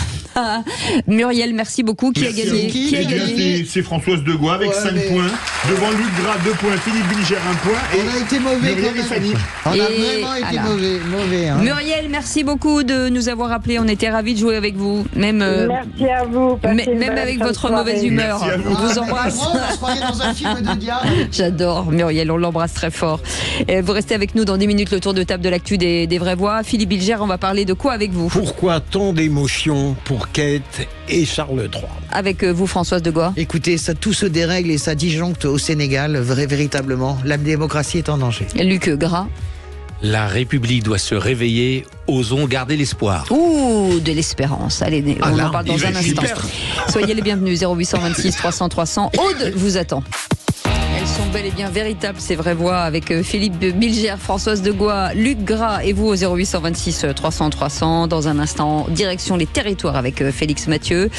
Muriel, merci beaucoup. Qui a gagné? Qui a gagné? C'est Françoise Degois avec 5 points. Devant Luc Gras, 2 points. Philippe Bilger, 1 point. Et on a été mauvais Muriel quand et même. Fanny. On a Et vraiment été voilà. mauvais. Hein. Muriel, merci beaucoup de nous avoir appelés. On était ravis de jouer avec vous. Même, Merci à vous. Passez une même bonne avec fin de votre soirée. mauvaise humeur. Merci à vous. On vous embrasse. On se croyait dans un film de diable. J'adore Muriel, on l'embrasse très fort. Et vous restez avec nous dans 10 minutes, le tour de table de l'actu des vraies voix. Philippe Bilger, on va parler de quoi avec vous? Pourquoi tant d'émotions pour Kate et Charles III? Avec vous, Françoise Degois. Écoutez, ça tout se dérègle et ça disjoncte au Sénégal, véritablement. La démocratie est en danger. Luc Gras. La République doit se réveiller, osons garder l'espoir. Ouh, de l'espérance. Allez, on en parle dans un instant. super. Soyez les bienvenus, 0826 300 300. Aude vous attend. Elles sont bel et bien véritables, ces vraies voix, avec Philippe Bilger, Françoise Degois, Luc Gras et vous au 0826 300 300. Dans un instant, direction les territoires avec Félix Mathieu.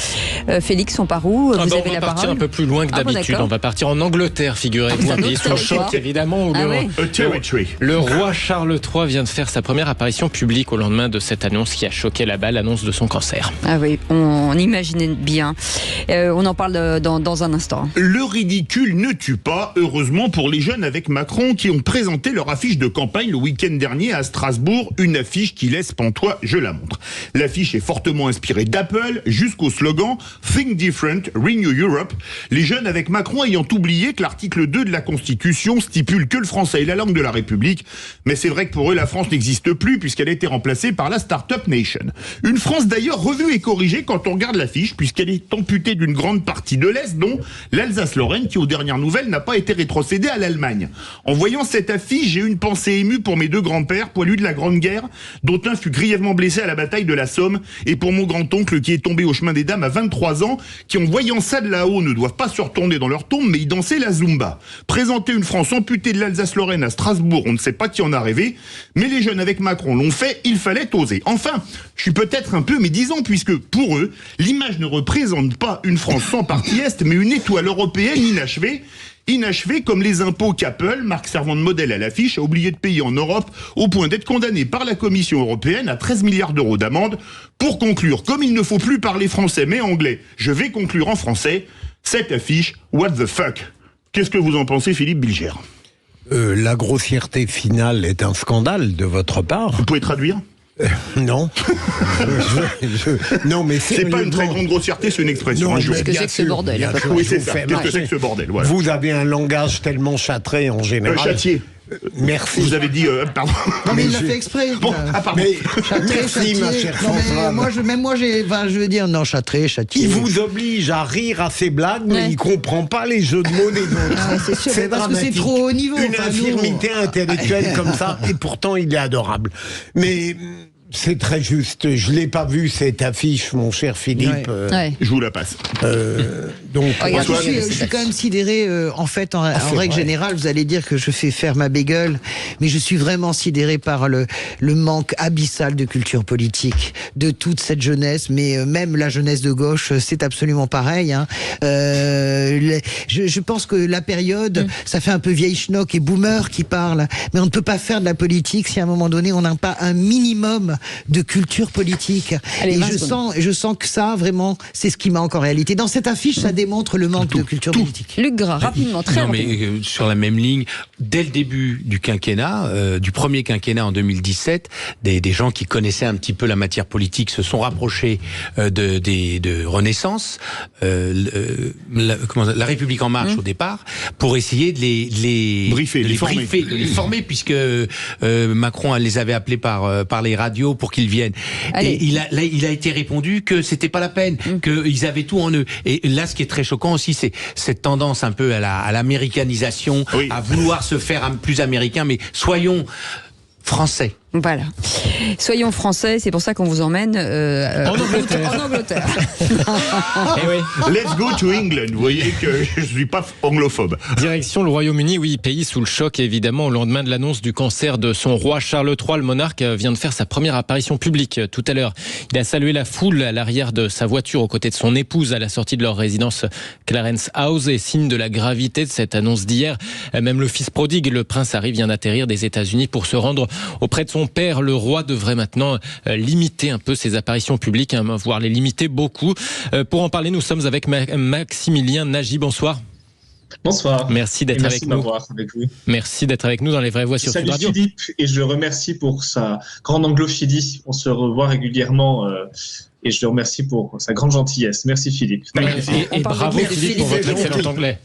Félix, on part où? Vous avez on va la partir parole. un peu plus loin que d'habitude. On va partir en Angleterre, figurez-vous, un pays sous le choc, évidemment, où A territory. le roi Charles III vient de faire sa première apparition publique au lendemain de cette annonce qui a choqué là-bas, l'annonce de son cancer. Ah oui, on imaginait bien. On en parle dans un instant. Le ridicule ne tue pas, heureusement pour les jeunes avec Macron qui ont présenté leur affiche de campagne le week-end dernier à Strasbourg, une affiche qui laisse pantois, je la montre. L'affiche est fortement inspirée d'Apple jusqu'au slogan Think Different, Renew Europe, les jeunes avec Macron ayant oublié que l'article 2 de la Constitution stipule que le français est la langue de la République, mais c'est vrai que pour eux la France n'existe plus puisqu'elle a été remplacée par la Startup Nation. Une France d'ailleurs revue et corrigée quand on regarde l'affiche puisqu'elle est amputée d'une grande partie de l'Est, dont l'Alsace-Lorraine qui aux dernières nouvelles n'a pas été rétrocédée à l'Allemagne. En voyant cette affiche, j'ai eu une pensée émue pour mes deux grands-pères, poilus de la Grande Guerre, dont un fut grièvement blessé à la bataille de la Somme, et pour mon grand-oncle qui est tombé au chemin des dames à 23 ans, qui en voyant ça de là-haut ne doivent pas se retourner dans leur tombe, mais y danser la Zumba. Présenter une France amputée de l'Alsace-Lorraine à Strasbourg, on ne sait pas qui en a rêvé, mais les jeunes avec Macron l'ont fait, il fallait oser. Enfin, je suis peut-être un peu médisant, puisque pour eux, l'image ne représente pas une France sans parti Est, mais une étoile européenne inachevée comme les impôts qu'Apple, marque servant de modèle à l'affiche, a oublié de payer en Europe au point d'être condamné par la Commission européenne à 13 milliards d'euros d'amende. Pour conclure, comme il ne faut plus parler français mais anglais, je vais conclure en français, cette affiche, what the fuck? Qu'est-ce que vous en pensez, Philippe Bilger? La grossièreté finale est un scandale de votre part. Vous pouvez traduire? Non. Non, mais c'est pas une très grande grossièreté, c'est une expression. Non, Qu'est-ce que c'est que ce bordel? Oui, c'est ça. Qu'est-ce que c'est que ce bordel? Voilà. Vous avez un langage tellement châtré en général. Châtié. Merci. Vous avez dit pardon. Non mais il l'a fait exprès. Bon, pardon. Mais Châtré, merci, ma chère Françoise. Même moi, je veux dire non, châtré, châtié. Il vous oblige à rire à ses blagues, mais il comprend pas les jeux de mots des autres. Ah, c'est sûr, parce que c'est trop haut niveau. Une infirmité intellectuelle comme ça, et pourtant il est adorable. Mais c'est très juste. Je l'ai pas vu cette affiche, mon cher Philippe. Je vous la passe. Donc, je suis quand même sidéré. En fait, en règle générale, vous allez dire que je fais faire ma bégueule, mais je suis vraiment sidéré par le manque abyssal de culture politique de toute cette jeunesse, mais même la jeunesse de gauche, c'est absolument pareil. Hein. Je pense que la période, ça fait un peu vieille schnock et boomer qui parle, mais on ne peut pas faire de la politique si à un moment donné on n'a pas un minimum de culture politique. Allez, et je sens que ça, vraiment, c'est ce qui manque en réalité. Dans cette affiche, ça démontre le manque de culture politique. Luc Gras, rapidement, très rapidement. Mais sur la même ligne, dès le début du quinquennat, du premier quinquennat en 2017, des gens qui connaissaient un petit peu la matière politique se sont rapprochés de Renaissance, la République en marche au départ, pour essayer de les briefer, de les former, puisque Macron les avait appelés par les radios pour qu'ils viennent. Allez. Et il a été répondu que c'était pas la peine, qu'ils avaient tout en eux. Et là, ce qui est très choquant aussi, c'est cette tendance un peu à l'américanisation, à vouloir se faire plus américain, mais français. Voilà. Soyons français, c'est pour ça qu'on vous emmène en Angleterre. En Angleterre. Eh oui. Let's go to England. Vous voyez que je suis pas anglophobe. Direction le Royaume-Uni, oui, pays sous le choc évidemment au lendemain de l'annonce du cancer de son roi Charles III. Le monarque vient de faire sa première apparition publique tout à l'heure. Il a salué la foule à l'arrière de sa voiture aux côtés de son épouse à la sortie de leur résidence Clarence House, et signe de la gravité de cette annonce d'hier. Même le fils prodigue, le prince Harry, vient d'atterrir des États-Unis pour se rendre auprès de son père. Le roi devrait maintenant limiter un peu ses apparitions publiques, voire les limiter beaucoup. Pour en parler, nous sommes avec Maximilien Nagy. Bonsoir. Bonsoir. Merci d'être avec nous. Avec vous. Merci d'être avec nous dans Les Vraies Voix sur Sud Radio. Salut Philippe, et je le remercie pour sa grande anglophilie. On se revoit régulièrement et je le remercie pour sa grande gentillesse. Merci Philippe. Et bravo Philippe pour votre excellent anglais.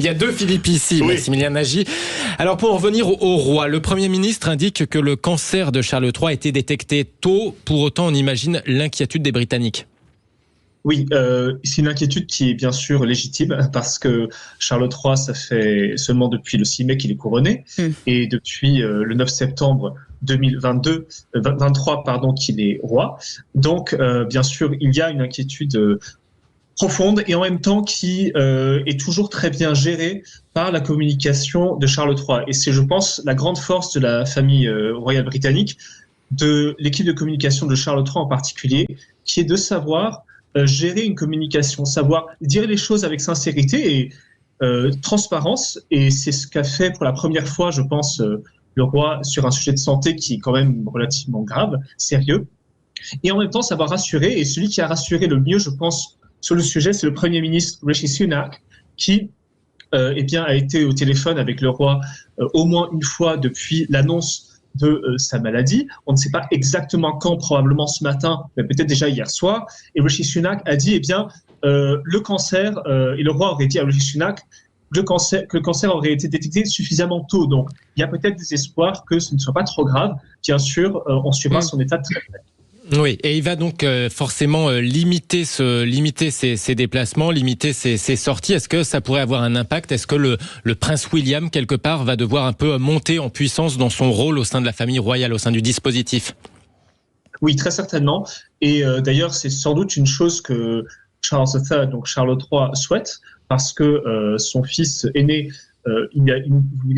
Il y a deux Philippe ici, oui. Maximilien Nagy. Alors pour en revenir au roi, le Premier ministre indique que le cancer de Charles III a été détecté tôt. Pour autant, on imagine l'inquiétude des Britanniques. Oui, c'est une inquiétude qui est bien sûr légitime parce que Charles III, ça fait seulement depuis le 6 mai qu'il est couronné et depuis le 9 septembre 2023 qu'il est roi. Donc, bien sûr, il y a une inquiétude profonde et en même temps qui est toujours très bien gérée par la communication de Charles III. Et c'est, je pense, la grande force de la famille royale britannique, de l'équipe de communication de Charles III en particulier, qui est de savoir gérer une communication, savoir dire les choses avec sincérité et transparence. Et c'est ce qu'a fait pour la première fois, je pense, le roi sur un sujet de santé qui est quand même relativement grave, sérieux. Et en même temps, savoir rassurer. Et celui qui a rassuré le mieux, je pense, sur le sujet, c'est le Premier ministre Rishi Sunak, qui a été au téléphone avec le roi au moins une fois depuis l'annonce de sa maladie. On ne sait pas exactement quand, probablement ce matin, mais peut-être déjà hier soir. Et Rishi Sunak a dit, le cancer, et le roi aurait dit à Rishi Sunak que le cancer aurait été détecté suffisamment tôt. Donc, il y a peut-être des espoirs que ce ne soit pas trop grave. Bien sûr, on suivra son état très près. Oui, et il va donc forcément limiter ses déplacements, limiter ses sorties. Est-ce que ça pourrait avoir un impact ? Est-ce que le prince William, quelque part, va devoir un peu monter en puissance dans son rôle au sein de la famille royale, au sein du dispositif ? Oui, très certainement. Et d'ailleurs, c'est sans doute une chose que Charles III, donc Charles III, souhaite, parce que son fils aîné, vous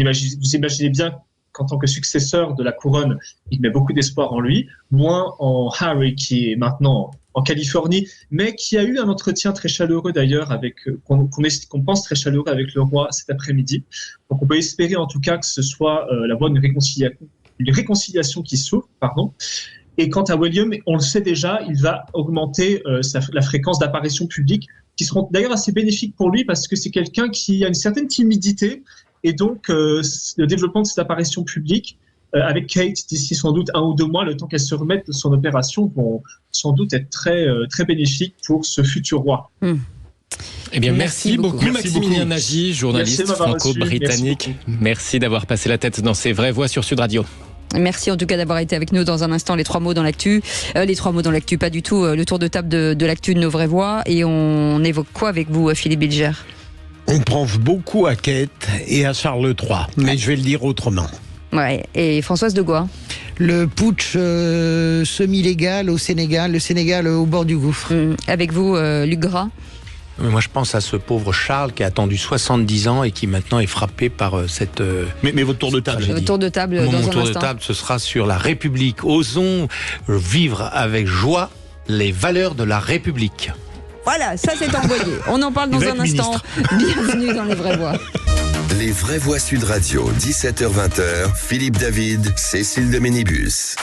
imaginez bien qu'en tant que successeur de la couronne, il met beaucoup d'espoir en lui, moins en Harry qui est maintenant en Californie, mais qui a eu un entretien très chaleureux d'ailleurs, qu'on pense très chaleureux avec le roi cet après-midi. Donc on peut espérer en tout cas que ce soit la voie d'une réconciliation qui s'ouvre, Et quant à William, on le sait déjà, il va augmenter la fréquence d'apparition publique, qui seront d'ailleurs assez bénéfiques pour lui parce que c'est quelqu'un qui a une certaine timidité. Et donc, le développement de cette apparition publique, avec Kate, d'ici sans doute 1 ou 2 mois, le temps qu'elle se remette de son opération, vont sans doute être très, très bénéfiques pour ce futur roi. Eh bien, merci beaucoup Maximilien Nagy, journaliste franco-britannique. Merci d'avoir passé la tête dans ces vraies voix sur Sud Radio. Merci en tout cas d'avoir été avec nous. Dans un instant, les 3 mots dans l'actu. Les 3 mots dans l'actu, pas du tout. Le tour de table de l'actu de nos vraies voix. Et on évoque quoi avec vous, Philippe Bilger ? On pense beaucoup à Kate et à Charles III, mais je vais le dire autrement. Ouais. Et Françoise de Gois ? Le putsch semi-légal au Sénégal, le Sénégal au bord du gouffre. Avec vous, Luc Gras ? Moi, je pense à ce pauvre Charles qui a attendu 70 ans et qui maintenant est frappé par cette... Mais votre tour de table, j'ai dit. Votre tour de table, dans un instant. Mon tour de table, ce sera sur la République. Osons vivre avec joie les valeurs de la République. Voilà, ça c'est envoyé. On en parle dans un instant. Bienvenue dans Les Vraies Voix. Les Vraies Voix Sud Radio, 17h-20h, Philippe David, Cécile de Ménibus.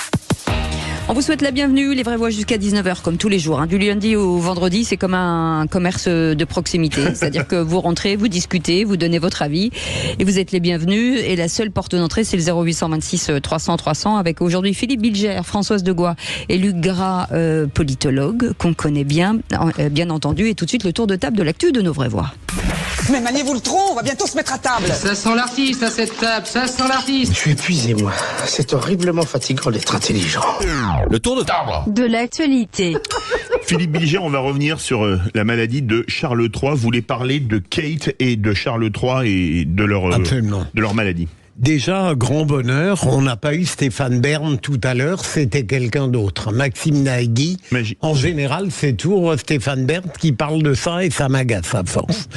On vous souhaite la bienvenue, Les Vraies Voix jusqu'à 19h, comme tous les jours. Du lundi au vendredi, c'est comme un commerce de proximité. C'est-à-dire que vous rentrez, vous discutez, vous donnez votre avis et vous êtes les bienvenus. Et la seule porte d'entrée, c'est le 0826 300 300 avec aujourd'hui Philippe Bilger, Françoise de Gois et Luc Gras, politologue, qu'on connaît bien entendu. Et tout de suite, le tour de table de l'actu de nos Vraies Voix. Mais maniez-vous le tronc, on va bientôt se mettre à table. Ça sent l'artiste à cette table, ça sent l'artiste. Je suis épuisé, moi. C'est horriblement fatigant d'être intelligent. Le tour de table de l'actualité. Philippe Bilger, on va revenir sur la maladie de Charles III. Vous voulez parler de Kate et de Charles III et de leur maladie. Déjà, grand bonheur, on n'a pas eu Stéphane Bern tout à l'heure, c'était quelqu'un d'autre. Maxime Nagui, en général, c'est toujours Stéphane Bern qui parle de ça et ça m'agace à force.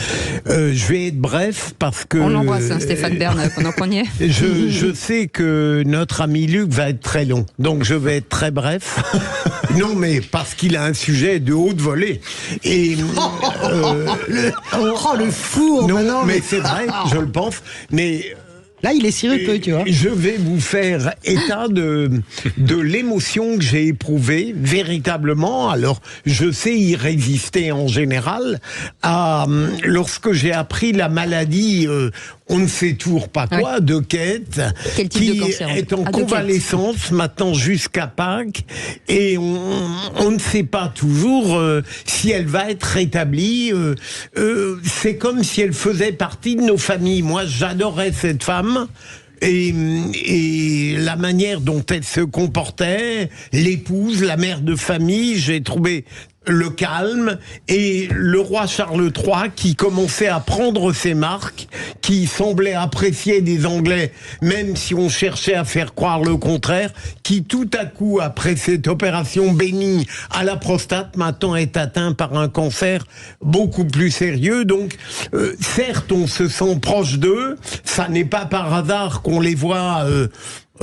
Je vais être bref parce que... On l'embrasse, Stéphane Bern, pendant qu'on y est. Je sais que notre ami Luc va être très long, donc je vais être très bref. Non, mais parce qu'il a un sujet de haute volée. Et le four. Non, mais c'est vrai, je le pense. Mais là, il est sirupeux, tu vois. Je vais vous faire état de l'émotion que j'ai éprouvée véritablement. Alors, je sais y résister en général. Lorsque j'ai appris la maladie, on ne sait toujours pas quoi, de Kate, qui est en convalescence maintenant jusqu'à Pâques, et on ne sait pas toujours si elle va être rétablie. C'est comme si elle faisait partie de nos familles. Moi, j'adorais cette femme. Et la manière dont elle se comportait, l'épouse, la mère de famille, j'ai trouvé le calme, et le roi Charles III qui commençait à prendre ses marques, qui semblait apprécier des Anglais, même si on cherchait à faire croire le contraire, qui tout à coup, après cette opération bénigne à la prostate, maintenant est atteint par un cancer beaucoup plus sérieux. Donc, certes, on se sent proche d'eux, ça n'est pas par hasard qu'on les voit...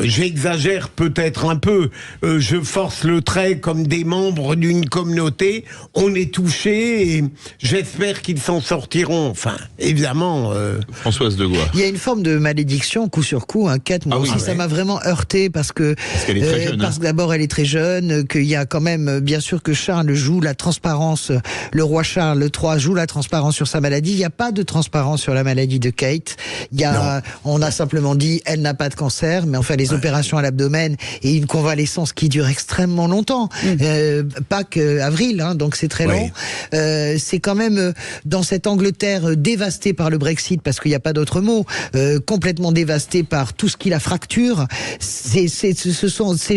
J'exagère peut-être un peu, je force le trait comme des membres d'une communauté, on est touchés et j'espère qu'ils s'en sortiront. Enfin, évidemment... Françoise de Gois. Il y a une forme de malédiction, coup sur coup, Kate, moi aussi, ça m'a vraiment heurté parce qu'elle est très jeune. Parce que d'abord, elle est très jeune, qu'il y a quand même, bien sûr que Charles joue la transparence, le roi Charles III joue la transparence sur sa maladie. Il n'y a pas de transparence sur la maladie de Kate. On a simplement dit, elle n'a pas de cancer, mais enfin, les opérations à l'abdomen et une convalescence qui dure extrêmement longtemps. Pâques, avril, donc c'est très long. C'est quand même dans cette Angleterre dévastée par le Brexit, parce qu'il n'y a pas d'autre mot, complètement dévastée par tout ce qui la fracture. Ces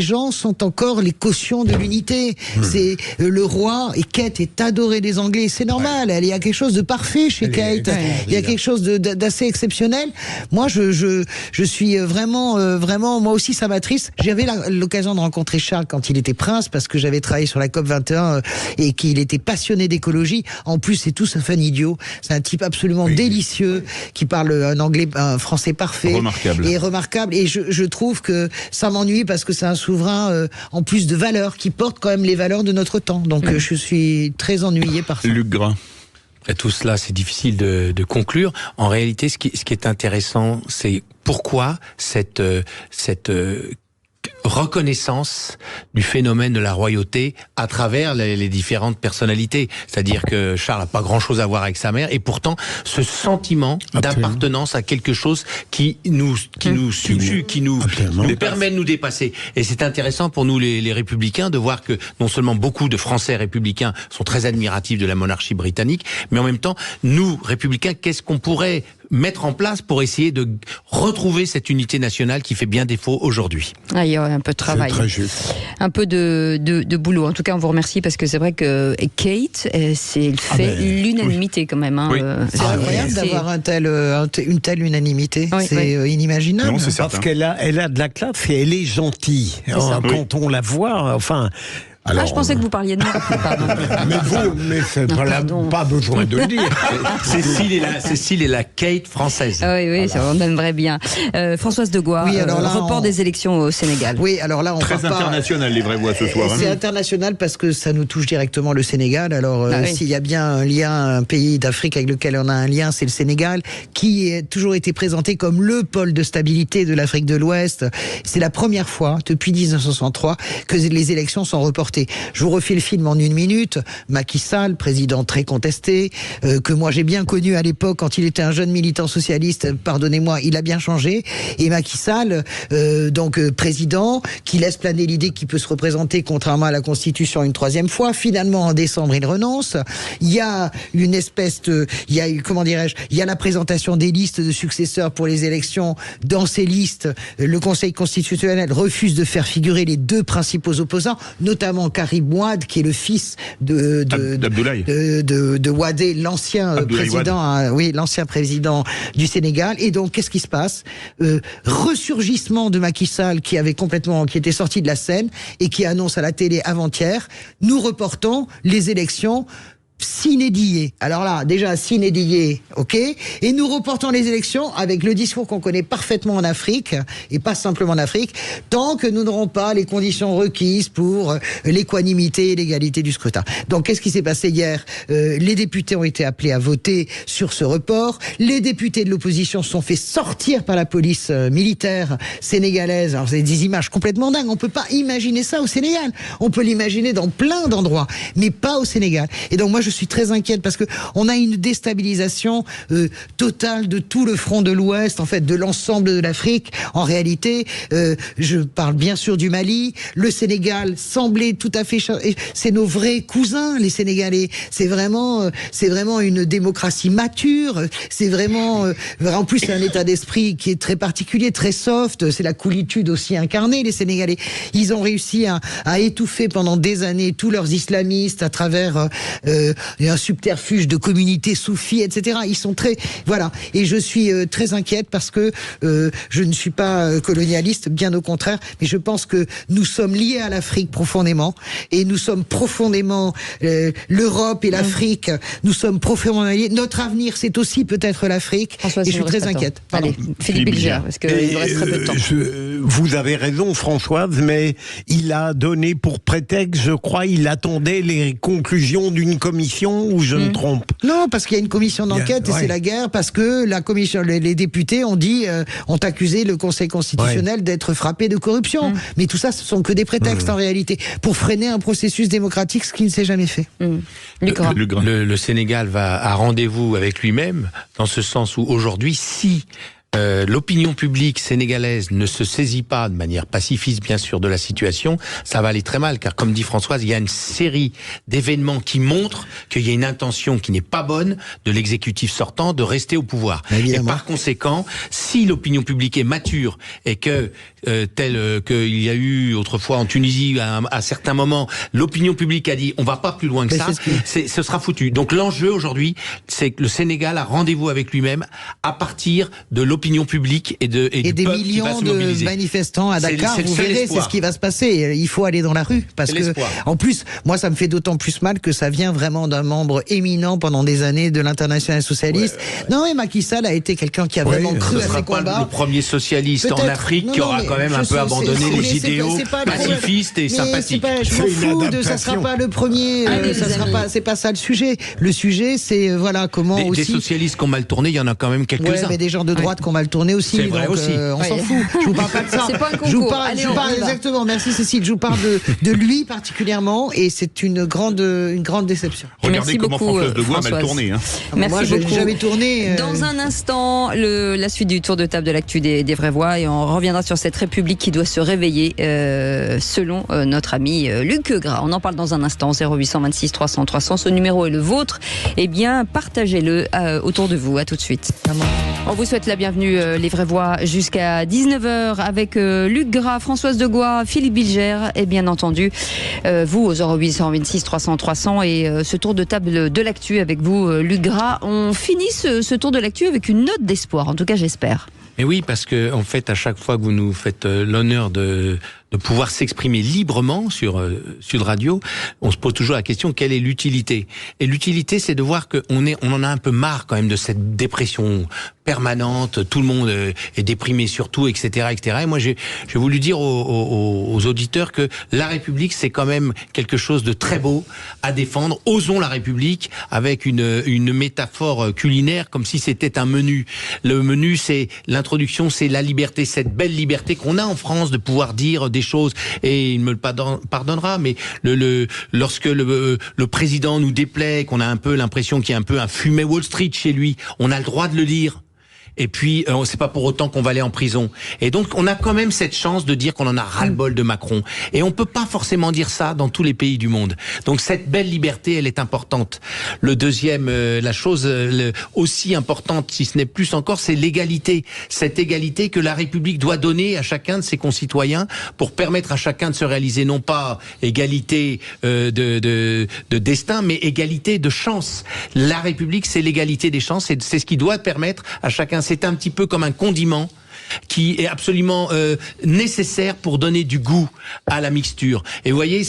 gens sont encore les cautions de l'unité. C'est le roi, et Kate est adorée des Anglais. C'est normal. Il y a quelque chose de parfait chez Kate. Il y a quelque chose d'assez exceptionnel. Moi, je suis vraiment, moi aussi, ça m'attriste. J'avais l'occasion de rencontrer Charles quand il était prince, parce que j'avais travaillé sur la COP 21 et qu'il était passionné d'écologie. En plus, c'est tout sauf un idiot. C'est un type absolument délicieux, qui parle un français parfait. Remarquable. Et je trouve que ça m'ennuie parce que c'est un souverain, en plus de valeurs, qui porte quand même les valeurs de notre temps. Donc, je suis très ennuyé par ça. Luc Grain. Après tout cela, c'est difficile de conclure. En réalité, ce qui est intéressant, c'est pourquoi cette reconnaissance du phénomène de la royauté à travers les différentes personnalités. C'est-à-dire que Charles n'a pas grand-chose à voir avec sa mère, et pourtant ce sentiment d'appartenance à quelque chose qui nous subjugue, qui nous permet de nous dépasser. Et c'est intéressant pour nous les républicains de voir que non seulement beaucoup de Français républicains sont très admiratifs de la monarchie britannique, mais en même temps, nous, républicains, qu'est-ce qu'on pourrait mettre en place pour essayer de retrouver cette unité nationale qui fait bien défaut aujourd'hui? Il y a un peu de travail, un peu de boulot. En tout cas, on vous remercie, parce que c'est vrai que Kate, elle fait l'unanimité quand même. C'est incroyable d'avoir une telle unanimité. C'est inimaginable. Non, c'est parce qu'elle a de la classe et elle est gentille. Quand on la voit, enfin... Alors, je pensais que vous parliez de moi. Pardon. Mais c'est pas besoin de le dire. Cécile est la Kate française. Oui, on aimerait bien. Françoise de Gois, report des élections au Sénégal. Oui, alors là, on très international, les vraies voix ce soir. C'est international parce que ça nous touche directement, le Sénégal. Alors, s'il y a bien un lien, un pays d'Afrique avec lequel on a un lien, c'est le Sénégal, qui a toujours été présenté comme le pôle de stabilité de l'Afrique de l'Ouest. C'est la première fois, depuis 1963, que les élections sont reportées. Je vous refais le film en 1 minute. Macky Sall, président très contesté, que moi j'ai bien connu à l'époque quand il était un jeune militant socialiste, pardonnez-moi, il a bien changé. Et Macky Sall, président, qui laisse planer l'idée qu'il peut se représenter, contrairement à la Constitution, une 3e fois. Finalement, en décembre, il renonce. Il y a une espèce il y a la présentation des listes de successeurs pour les élections. Dans ces listes, le Conseil constitutionnel refuse de faire figurer les 2 principaux opposants, notamment président Karim Wade, qui est le fils de Wadé, l'ancien président, l'ancien président du Sénégal. Et donc, qu'est-ce qui se passe? Ressurgissement de Macky Sall, qui était sorti de la scène et qui annonce à la télé avant-hier, nous reportons les élections sine die. Alors là, déjà sine die, ok. Et nous reportons les élections avec le discours qu'on connaît parfaitement en Afrique, et pas simplement en Afrique, tant que nous n'aurons pas les conditions requises pour l'équanimité et l'égalité du scrutin. Donc, qu'est-ce qui s'est passé hier? Les députés ont été appelés à voter sur ce report. Les députés de l'opposition se sont fait sortir par la police militaire sénégalaise. Alors, c'est des images complètement dingues. On peut pas imaginer ça au Sénégal. On peut l'imaginer dans plein d'endroits, mais pas au Sénégal. Et donc, moi, je suis très inquiète parce que on a une déstabilisation totale de tout le front de l'Ouest, en fait, de l'ensemble de l'Afrique. En réalité, je parle bien sûr du Mali. Le Sénégal semblait tout à fait... C'est nos vrais cousins, les Sénégalais. C'est vraiment une démocratie mature. C'est vraiment... en plus, c'est un état d'esprit qui est très particulier, très soft. C'est la coolitude aussi incarnée, les Sénégalais. Ils ont réussi à étouffer pendant des années tous leurs islamistes à travers... un subterfuge de communautés soufis, etc. Ils sont très... Voilà. Et je suis très inquiète parce que je ne suis pas colonialiste, bien au contraire, mais je pense que nous sommes liés à l'Afrique profondément, et nous sommes profondément... l'Europe et l'Afrique, nous sommes profondément liés. Notre avenir, c'est aussi peut-être l'Afrique, et je suis très inquiète. Allez, Philippe Bilger, parce qu'il nous reste très peu de temps. Vous avez raison, Françoise, mais il a donné pour prétexte, je crois, il attendait les conclusions d'une commission, ou je me trompe? Non, parce qu'il y a une commission d'enquête et c'est la guerre, parce que la commission, les députés ont accusé le Conseil constitutionnel d'être frappé de corruption. Mais tout ça, ce sont que des prétextes en réalité, pour freiner un processus démocratique, ce qui ne s'est jamais fait. Le Sénégal va à rendez-vous avec lui-même, dans ce sens où aujourd'hui, si l'opinion publique sénégalaise ne se saisit pas de manière pacifiste, bien sûr, de la situation, ça va aller très mal, car comme dit Françoise, il y a une série d'événements qui montrent qu'il y a une intention qui n'est pas bonne de l'exécutif sortant de rester au pouvoir. Évidemment. Et par conséquent, si l'opinion publique est mature et que qu'il y a eu autrefois en Tunisie à certains moments, l'opinion publique a dit on va pas plus loin que ça, ce sera foutu. Donc l'enjeu aujourd'hui, c'est que le Sénégal a rendez-vous avec lui-même à partir de l'opinion publique et du des peuple qui va millions se de mobiliser. manifestants à Dakar, vous verrez, c'est ce qui va se passer. Il faut aller dans la rue, parce que, en plus, moi, ça me fait d'autant plus mal que ça vient vraiment d'un membre éminent pendant des années de l'Internationale socialiste. Non, mais Macky Sall a été quelqu'un qui a vraiment cru à ses combats. Pas le premier socialiste en Afrique qui aura quand même un peu abandonné les idéaux pacifistes et sympathiques. Je m'en fous, ça sera pas le premier. C'est pas ça le sujet. Le sujet, c'est comment aussi. Des socialistes qui ont mal tourné, il y en a quand même quelques-uns. Ouais, mais des gens de droite qui ont mal tourné aussi. C'est vrai aussi. On s'en fout. Je vous parle pas de ça. C'est pas un concours. Je vous parle exactement. Merci Cécile. Je vous parle de lui particulièrement, et c'est une grande déception. Regardez comment Françoise de Gaulle a mal tourné. Merci moi, beaucoup. J'ai jamais tourné. Dans un instant, la suite du tour de table de l'actu des vraies voix, et on reviendra sur cette République qui doit se réveiller, selon notre ami Luc Gras. On en parle dans un instant. 0826 300 300. Ce numéro est le vôtre. Eh bien, partagez-le autour de vous. À tout de suite. On vous souhaite la bienvenue, les vraies voix, jusqu'à 19h avec Luc Gras, Françoise de Gois, Philippe Bilger, et bien entendu vous au 0826 300 300, et ce tour de table de l'actu avec vous, Luc Gras. On finit ce tour de l'actu avec une note d'espoir, en tout cas j'espère. Mais oui, parce que en fait, à chaque fois que vous nous faites l'honneur de pouvoir s'exprimer librement sur Sud Radio, on se pose toujours la question, quelle est l'utilité? Et l'utilité, c'est de voir qu'on en a un peu marre quand même de cette dépression permanente, tout le monde est déprimé surtout, etc., etc. Et moi, j'ai voulu dire aux auditeurs que la République, c'est quand même quelque chose de très beau à défendre. Osons la République, avec une métaphore culinaire, comme si c'était un menu. Le menu, c'est l'introduction, c'est la liberté, cette belle liberté qu'on a en France de pouvoir dire des choses, et il me le pardonnera, mais lorsque le président nous déplaît, qu'on a un peu l'impression qu'il y a un peu un fumet Wall Street chez lui, on a le droit de le dire. Et puis, c'est pas pour autant qu'on va aller en prison. Et donc, on a quand même cette chance de dire qu'on en a ras-le-bol de Macron. Et on peut pas forcément dire ça dans tous les pays du monde. Donc, cette belle liberté, elle est importante. Le deuxième, la chose aussi importante, si ce n'est plus encore, c'est l'égalité. Cette égalité que la République doit donner à chacun de ses concitoyens pour permettre à chacun de se réaliser, non pas égalité de destin, mais égalité de chance. La République, c'est l'égalité des chances, c'est ce qui doit permettre à chacun. C'est un petit peu comme un condiment qui est absolument nécessaire pour donner du goût à la mixture. Et vous voyez,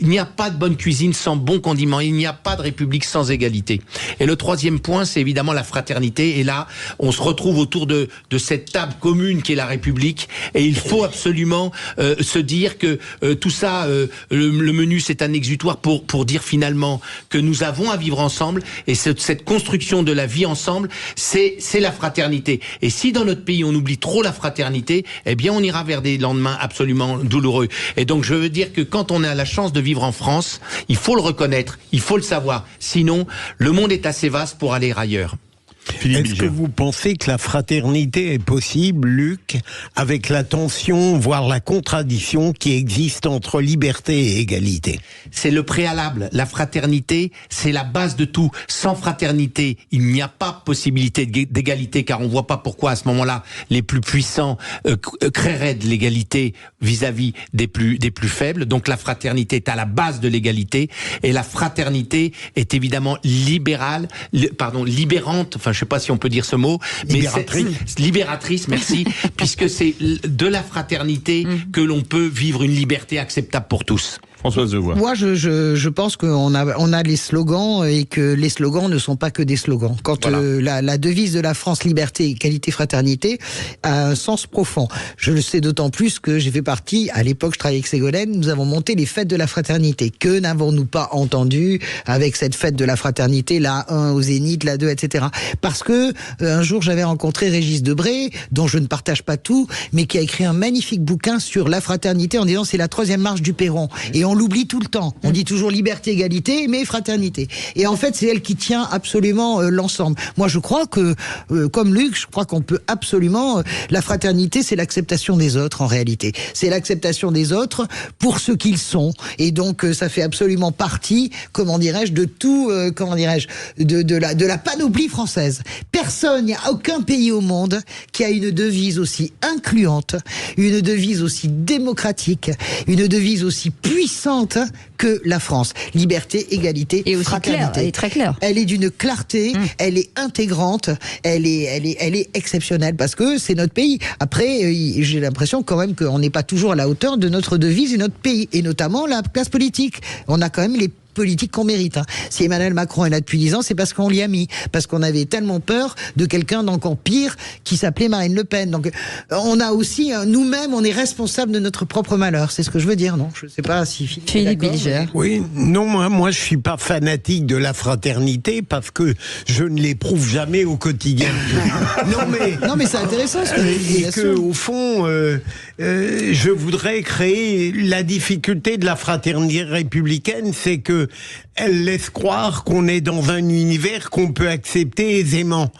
il n'y a pas de bonne cuisine sans bon condiment. Il n'y a pas de république sans égalité. Et le troisième point, c'est évidemment la fraternité. Et là, on se retrouve autour de cette table commune qui est la République. Et il faut absolument se dire que tout ça, le menu, c'est un exutoire pour dire finalement que nous avons à vivre ensemble. Et cette construction de la vie ensemble, c'est la fraternité. Et si dans notre pays, on oublie trop la fraternité, eh bien on ira vers des lendemains absolument douloureux. Et donc je veux dire que quand on a la chance de vivre en France, il faut le reconnaître, il faut le savoir. Sinon, le monde est assez vaste pour aller ailleurs. Est-ce que vous pensez que la fraternité est possible, Luc, avec la tension, voire la contradiction qui existe entre liberté et égalité? C'est le préalable. La fraternité, c'est la base de tout. Sans fraternité, il n'y a pas possibilité d'égalité, car on voit pas pourquoi à ce moment-là, les plus puissants créeraient de l'égalité vis-à-vis des plus faibles. Donc la fraternité est à la base de l'égalité, et la fraternité est évidemment libérante, enfin je sais pas si on peut dire ce mot, mais libératrice, merci, puisque c'est de la fraternité que l'on peut vivre une liberté acceptable pour tous. Françoise Devoy. Moi, je pense qu'on a les slogans et que les slogans ne sont pas que des slogans. Quand la devise de la France, liberté, égalité, fraternité, a un sens profond. Je le sais d'autant plus que j'ai fait partie, à l'époque, je travaillais avec Ségolène, nous avons monté les fêtes de la fraternité. Que n'avons-nous pas entendu avec cette fête de la fraternité, la 1 au Zénith, la 2, etc. Parce que un jour, j'avais rencontré Régis Debray, dont je ne partage pas tout, mais qui a écrit un magnifique bouquin sur la fraternité en disant c'est la 3e marche du perron. Et on l'oublie tout le temps. On dit toujours liberté, égalité, mais fraternité. Et en fait, c'est elle qui tient absolument l'ensemble. Moi, je crois que, comme Luc, je crois qu'on peut absolument... la fraternité, c'est l'acceptation des autres, en réalité. C'est l'acceptation des autres pour ce qu'ils sont. Et donc, ça fait absolument partie, comment dirais-je, de tout, de la panoplie française. Personne, il n'y a aucun pays au monde qui a une devise aussi incluante, une devise aussi démocratique, une devise aussi puissante que la France. Liberté, égalité, et aussi fraternité. Claire, elle est très claire. Elle est d'une clarté, elle est intégrante, elle est exceptionnelle parce que c'est notre pays. Après, j'ai l'impression quand même qu'on n'est pas toujours à la hauteur de notre devise et notre pays, et notamment la classe politique. On a quand même les politique qu'on mérite. Si Emmanuel Macron est là depuis 10 ans, c'est parce qu'on l'y a mis. Parce qu'on avait tellement peur de quelqu'un d'encore pire qui s'appelait Marine Le Pen. Donc, on a aussi, nous-mêmes, on est responsable de notre propre malheur. C'est ce que je veux dire, non? Je ne sais pas si Philippe Bilger. Oui, non, moi, je suis pas fanatique de la fraternité parce que je ne l'éprouve jamais au quotidien. Non, mais c'est intéressant ce que vous dites. Et que, au fond, je voudrais créer la difficulté de la fraternité républicaine, c'est que elle laisse croire qu'on est dans un univers qu'on peut accepter aisément.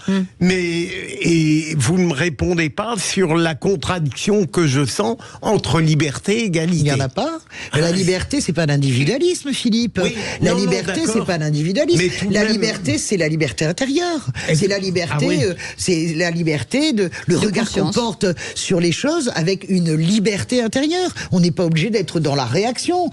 Et vous ne me répondez pas sur la contradiction que je sens entre liberté et égalité. Il n'y en a pas. La liberté, c'est pas l'individualisme, Philippe. Oui. La liberté, c'est pas l'individualisme. La liberté, c'est la liberté intérieure. C'est la liberté, c'est la liberté de regard qu'on porte sur les choses avec une liberté intérieure. On n'est pas obligé d'être dans la réaction.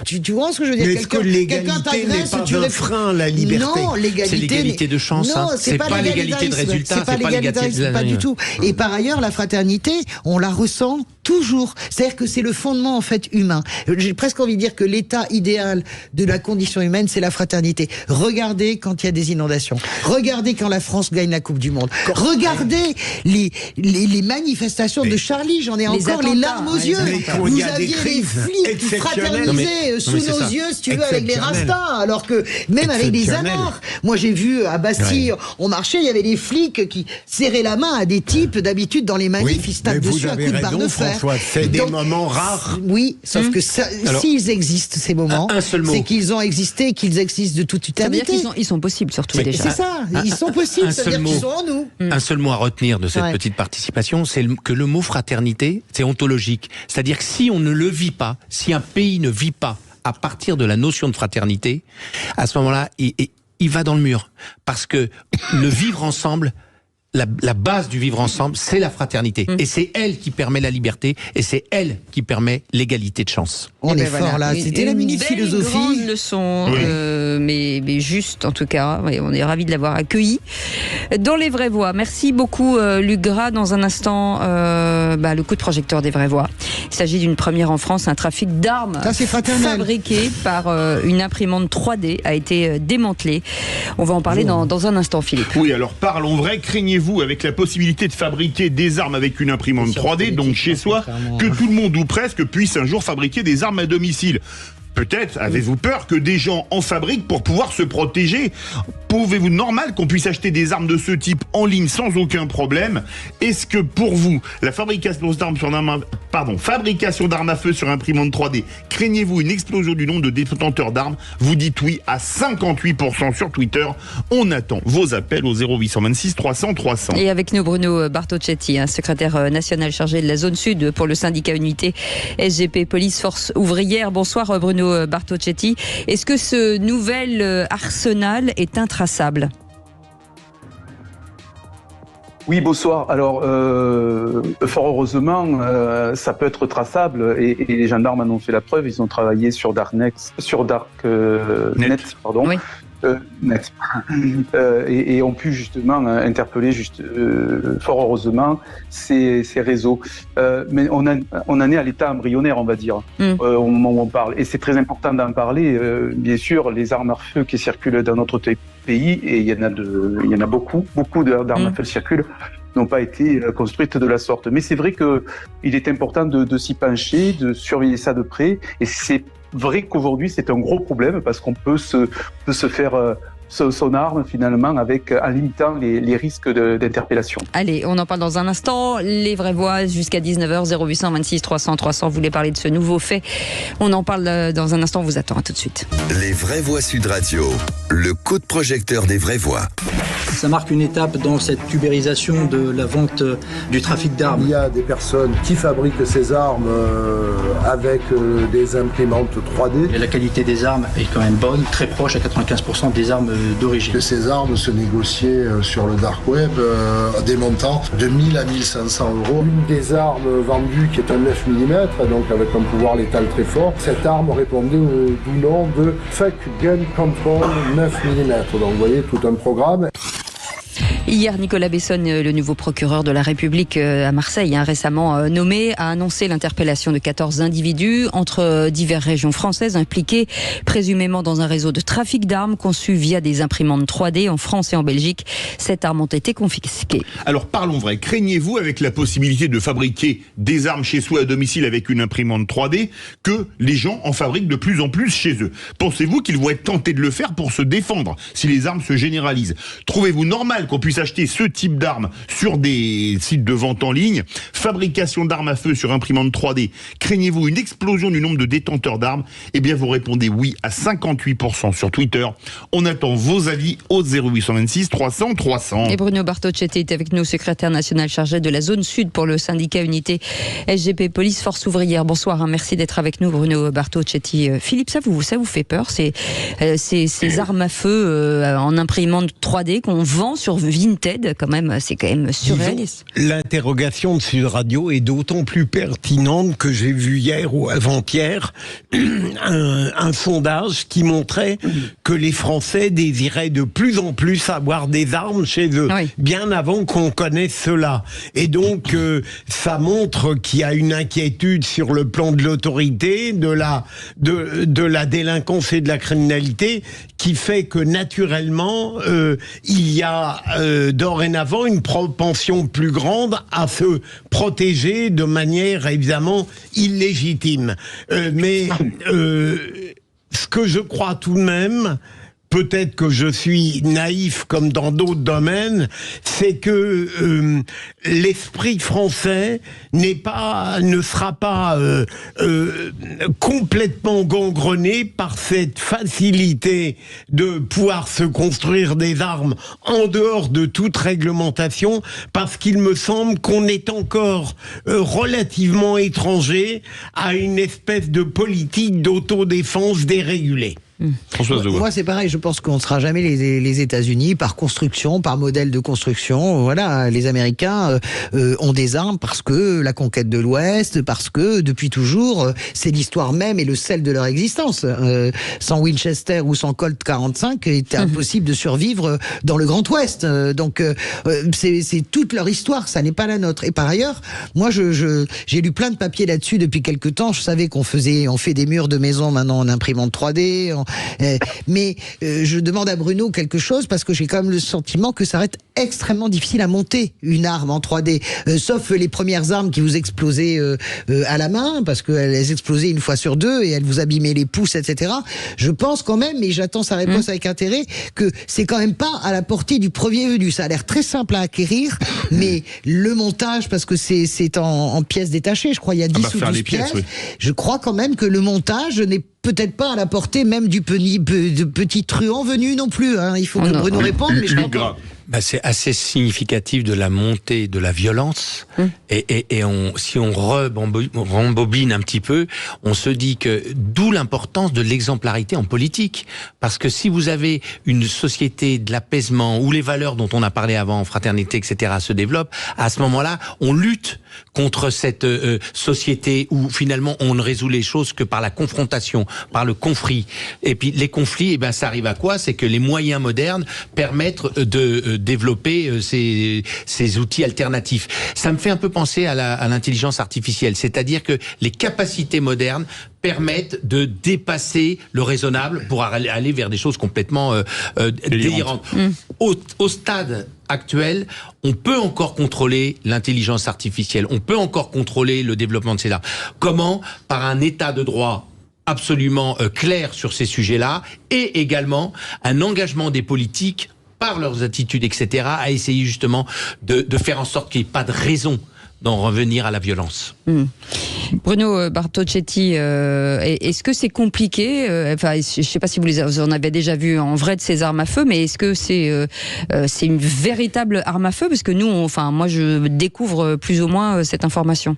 Tu vois ce que je veux dire? Est-ce que l'égalité n'est pas un frein, la liberté? Non, l'égalité... C'est l'égalité de chance. Non, c'est pas l'égalité de résultat. C'est pas l'égalitarisme, pas du tout. Et par ailleurs, la fraternité, on la ressent toujours. C'est-à-dire que c'est le fondement, en fait, humain. J'ai presque envie de dire que l'état idéal de la condition humaine, c'est la fraternité. Regardez quand il y a des inondations. Regardez quand la France gagne la Coupe du Monde. Regardez les manifestations de Charlie. J'en ai encore les larmes aux yeux. Vous aviez les flics qui fraternisaient sous nos yeux, si tu veux, avec les rastas. Alors que, même avec des amarres. Moi, j'ai vu à Bastille, on marchait, il y avait des flics qui serraient la main à des types, d'habitude, dans les manifs, ils se tapent dessus à coups de barre de fer. François, c'est des moments rares. Oui, sauf que s'ils existent, ces moments, un seul mot. c'est qu'ils ont existé et qu'ils existent de toute éternité. Ça veut dire qu'ils sont possibles, surtout déjà. C'est ça, ils sont possibles, c'est-à-dire qu'ils sont en nous. Un seul mot à retenir de cette petite participation, c'est que le mot fraternité, c'est ontologique. C'est-à-dire que si on ne le vit pas, si un pays ne vit pas à partir de la notion de fraternité, à ce moment-là, il va dans le mur. Parce que le vivre ensemble, la base du vivre ensemble, c'est la fraternité. Et c'est elle qui permet la liberté, et c'est elle qui permet l'égalité de chance. On est fort là, c'était la minute philosophie. Une grande leçon, mais juste en tout cas, on est ravis de l'avoir accueilli. Dans les vraies voix, merci beaucoup Luc Gras. Dans un instant, le coup de projecteur des vraies voix. Il s'agit d'une première en France, un trafic d'armes fabriqué par une imprimante 3D a été démantelé. On va en parler dans un instant, Philippe. Oui, alors parlons vrai, craignez-vous avec la possibilité de fabriquer des armes avec une imprimante 3D, donc chez soi, que tout le monde ou presque puisse un jour fabriquer des armes à domicile? Peut-être avez-vous peur que des gens en fabriquent pour pouvoir se protéger? Pouvez-vous normal qu'on puisse acheter des armes de ce type en ligne sans aucun problème? Est-ce que pour vous, la fabrication d'armes à feu sur imprimante 3D, craignez-vous une explosion du nombre de détenteurs d'armes? Vous dites oui à 58% sur Twitter. On attend vos appels au 0826 300 300. Et avec nous Bruno Bartocchetti, secrétaire national chargé de la zone sud pour le syndicat unité SGP Police Force Ouvrière. Bonsoir Bruno Bartocchetti. Est-ce que ce nouvel arsenal est intraçable? Oui, bonsoir. Alors, fort heureusement, ça peut être traçable et les gendarmes en ont fait la preuve. Ils ont travaillé sur Darknet, pardon. Oui. Net. Et ont pu justement interpeller fort heureusement ces réseaux. Mais on en est à l'état embryonnaire, on va dire, au moment où on parle. Et c'est très important d'en parler. Bien sûr, les armes à feu qui circulent dans notre pays, et il y en a beaucoup d'armes à feu qui circulent, n'ont pas été construites de la sorte. Mais c'est vrai qu'il est important de s'y pencher, de surveiller ça de près. Et c'est vrai qu'aujourd'hui, c'est un gros problème parce qu'on peut se faire son arme finalement en limitant les risques d'interpellation. Allez, on en parle dans un instant. Les vraies voix jusqu'à 19h, 0826 300 300. Vous voulez parler de ce nouveau fait? On en parle dans un instant, on vous attend. À tout de suite. Les vraies voix Sud Radio, le coup de projecteur des vraies voix. Ça marque une étape dans cette ubérisation de la vente du trafic d'armes. Il y a des personnes qui fabriquent ces armes avec des imprimantes 3D. Et la qualité des armes est quand même bonne, très proche à 95% des armes d'origine. Ces armes se négociaient sur le dark web à des montants de 1000 à 1500 €. Une des armes vendues qui est un 9 mm, donc avec un pouvoir létal très fort, cette arme répondait au doux nom de Fake Gun Control 9 mm. Donc vous voyez, tout un programme. Hier, Nicolas Besson, le nouveau procureur de la République à Marseille, récemment nommé, a annoncé l'interpellation de 14 individus entre diverses régions françaises impliqués présumément dans un réseau de trafic d'armes conçu via des imprimantes 3D en France et en Belgique. Cette arme ont été confisquées. Alors parlons vrai, craignez-vous avec la possibilité de fabriquer des armes chez soi à domicile avec une imprimante 3D que les gens en fabriquent de plus en plus chez eux? Pensez-vous qu'ils vont être tentés de le faire pour se défendre si les armes se généralisent? Trouvez-vous normal qu'on puisse acheter ce type d'armes sur des sites de vente en ligne? Fabrication d'armes à feu sur imprimante 3D. Craignez-vous une explosion du nombre de détenteurs d'armes? Eh bien, vous répondez oui à 58% sur Twitter. On attend vos avis au 0826 300 300. Et Bruno Bartocchetti est avec nous, secrétaire national chargé de la zone sud pour le syndicat unité SGP Police Force Ouvrière. Bonsoir, merci d'être avec nous, Bruno Bartocchetti. Philippe, ça vous fait peur, ces armes à feu en imprimante 3D qu'on vend sur Vinted, quand même, c'est quand même surréaliste. L'interrogation de Sud Radio est d'autant plus pertinente que j'ai vu hier ou avant-hier un sondage qui montrait que les Français désiraient de plus en plus avoir des armes chez eux, bien avant qu'on connaisse cela. Et donc, ça montre qu'il y a une inquiétude sur le plan de l'autorité, de la délinquance et de la criminalité, qui fait que naturellement, il y a dorénavant une propension plus grande à se protéger de manière évidemment illégitime. Mais ce que je crois tout de même, peut-être que je suis naïf comme dans d'autres domaines, c'est que l'esprit français ne sera pas complètement gangrené par cette facilité de pouvoir se construire des armes en dehors de toute réglementation, parce qu'il me semble qu'on est encore relativement étranger à une espèce de politique d'autodéfense dérégulée. Moi, c'est pareil. Je pense qu'on ne sera jamais les États-Unis par construction, par modèle de construction. Voilà, les Américains ont des armes parce que la conquête de l'Ouest, parce que depuis toujours, c'est l'histoire même et le sel de leur existence. Sans Winchester ou sans Colt 45, il était impossible de survivre dans le Grand Ouest. Donc, c'est toute leur histoire. Ça n'est pas la nôtre. Et par ailleurs, moi, j'ai lu plein de papiers là-dessus depuis quelque temps. Je savais qu'on fait des murs de maison maintenant en imprimante 3D. Mais je demande à Bruno quelque chose parce que j'ai quand même le sentiment que ça va être extrêmement difficile à monter une arme en 3D, sauf les premières armes qui vous explosaient à la main parce qu'elles explosaient une fois sur deux et elles vous abîmaient les pouces, etc. Je pense quand même, et j'attends sa réponse avec intérêt, que c'est quand même pas à la portée du premier venu. Ça a l'air très simple à acquérir, mais le montage, parce que c'est en pièces détachées, je crois il y a 10 ou 12 pièces, je crois quand même que le montage n'est peut-être pas à la portée même du petit truand venu non plus. Hein. Il faut que Bruno réponde, mais je crois pas. C'est assez significatif de la montée de la violence. Et si on rembobine un petit peu, on se dit que d'où l'importance de l'exemplarité en politique. Parce que si vous avez une société de l'apaisement où les valeurs dont on a parlé avant, fraternité, etc., se développent, à ce moment-là, on lutte contre cette société où finalement on ne résout les choses que par la confrontation, par le conflit. Et puis les conflits, ça arrive à quoi? C'est que les moyens modernes permettent de développer ces outils alternatifs. Ça me fait un peu penser à l'intelligence artificielle, c'est-à-dire que les capacités modernes permettent de dépasser le raisonnable pour aller vers des choses complètement délirantes. Au stade actuel, on peut encore contrôler l'intelligence artificielle, on peut encore contrôler le développement de ces armes. Comment? Par un état de droit absolument clair sur ces sujets-là, et également un engagement des politiques par leurs attitudes, etc., à essayer justement de faire en sorte qu'il n'y ait pas de raison d'en revenir à la violence. Bruno Bartocchetti, est-ce que c'est compliqué? Je ne sais pas si vous en avez déjà vu en vrai de ces armes à feu, mais est-ce que c'est une véritable arme à feu? Parce que nous, moi, je découvre plus ou moins cette information.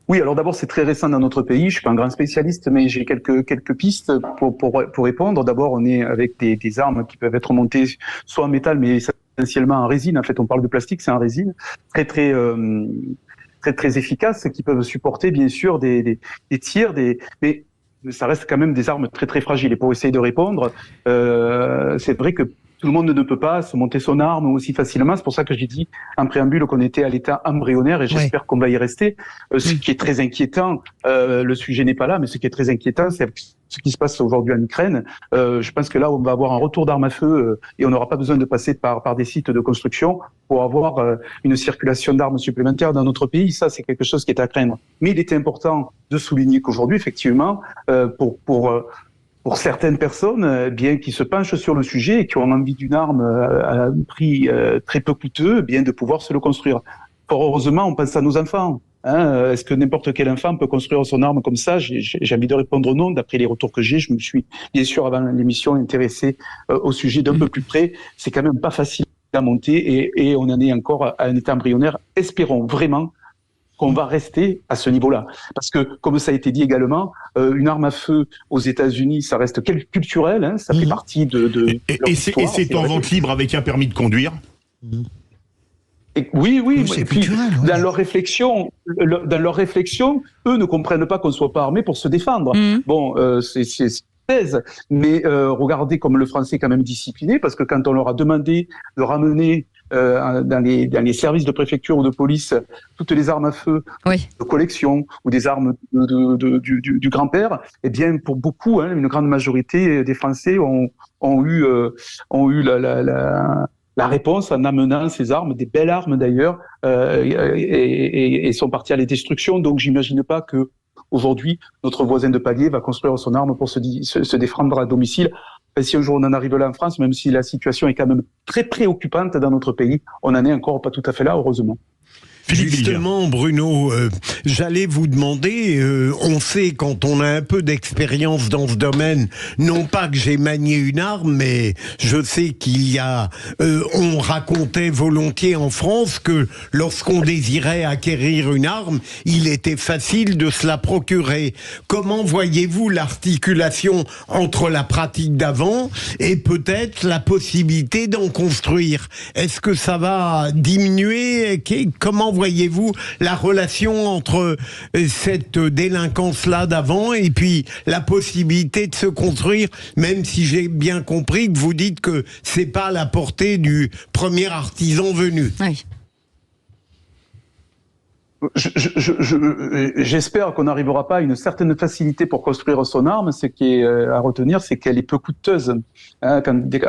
Oui, alors d'abord, c'est très récent dans notre pays. Je suis pas un grand spécialiste, mais j'ai quelques pistes pour répondre. D'abord, on est avec des armes qui peuvent être montées soit en métal, mais essentiellement en résine. En fait, on parle de plastique, c'est en résine. Très efficaces, qui peuvent supporter, bien sûr, des tirs, mais ça reste quand même des armes très, très fragiles. Et pour essayer de répondre, c'est vrai que tout le monde ne peut pas se monter son arme aussi facilement. C'est pour ça que j'ai dit en préambule qu'on était à l'état embryonnaire, et j'espère qu'on va y rester. Ce qui est très inquiétant, le sujet n'est pas là, mais ce qui est très inquiétant, c'est ce qui se passe aujourd'hui en Ukraine. Je pense que là, on va avoir un retour d'armes à feu et on n'aura pas besoin de passer par des sites de construction pour avoir une circulation d'armes supplémentaires dans notre pays. Ça, c'est quelque chose qui est à craindre. Mais il était important de souligner qu'aujourd'hui, effectivement, pour certaines personnes, bien qui se penchent sur le sujet et qui ont envie d'une arme à un prix très peu coûteux, bien de pouvoir se le construire. Fort heureusement, on pense à nos enfants. Est-ce que n'importe quel enfant peut construire son arme comme ça? J'ai envie de répondre non. D'après les retours que j'ai, je me suis bien sûr avant l'émission intéressé au sujet d'un peu plus près. C'est quand même pas facile à monter et on en est encore à un état embryonnaire. Espérons vraiment qu'on va rester à ce niveau-là. Parce que, comme ça a été dit également, une arme à feu aux États-Unis, ça reste culturel, ça fait partie de et c'est en vente libre avec un permis de conduire. Oui, et puis dans leur réflexion, eux ne comprennent pas qu'on soit pas armé pour se défendre. Bon, c'est thèse, mais regardez comme le français est quand même discipliné, parce que quand on leur a demandé de ramener dans les services de préfecture ou de police toutes les armes à feu de collection ou des armes du grand-père, eh bien pour beaucoup, une grande majorité des Français ont eu la réponse en amenant ces armes, des belles armes d'ailleurs, et sont partis à la destruction. Donc j'imagine pas que aujourd'hui, notre voisin de palier va construire son arme pour se défendre à domicile. Si un jour on en arrive là en France, même si la situation est quand même très préoccupante dans notre pays, on n'en est encore pas tout à fait là, heureusement. Justement, Bruno, j'allais vous demander, on sait quand on a un peu d'expérience dans ce domaine, non pas que j'ai manié une arme, mais je sais qu'il y a, on racontait volontiers en France que lorsqu'on désirait acquérir une arme, il était facile de se la procurer. Comment voyez-vous l'articulation entre la pratique d'avant et peut-être la possibilité d'en construire? Est-ce que ça va diminuer? Comment voyez-vous la relation entre cette délinquance-là d'avant et puis la possibilité de se construire, même si j'ai bien compris que vous dites que c'est pas à la portée du premier artisan venu. Oui. J'espère qu'on n'arrivera pas à une certaine facilité pour construire son arme. Ce qui est à retenir, c'est qu'elle est peu coûteuse à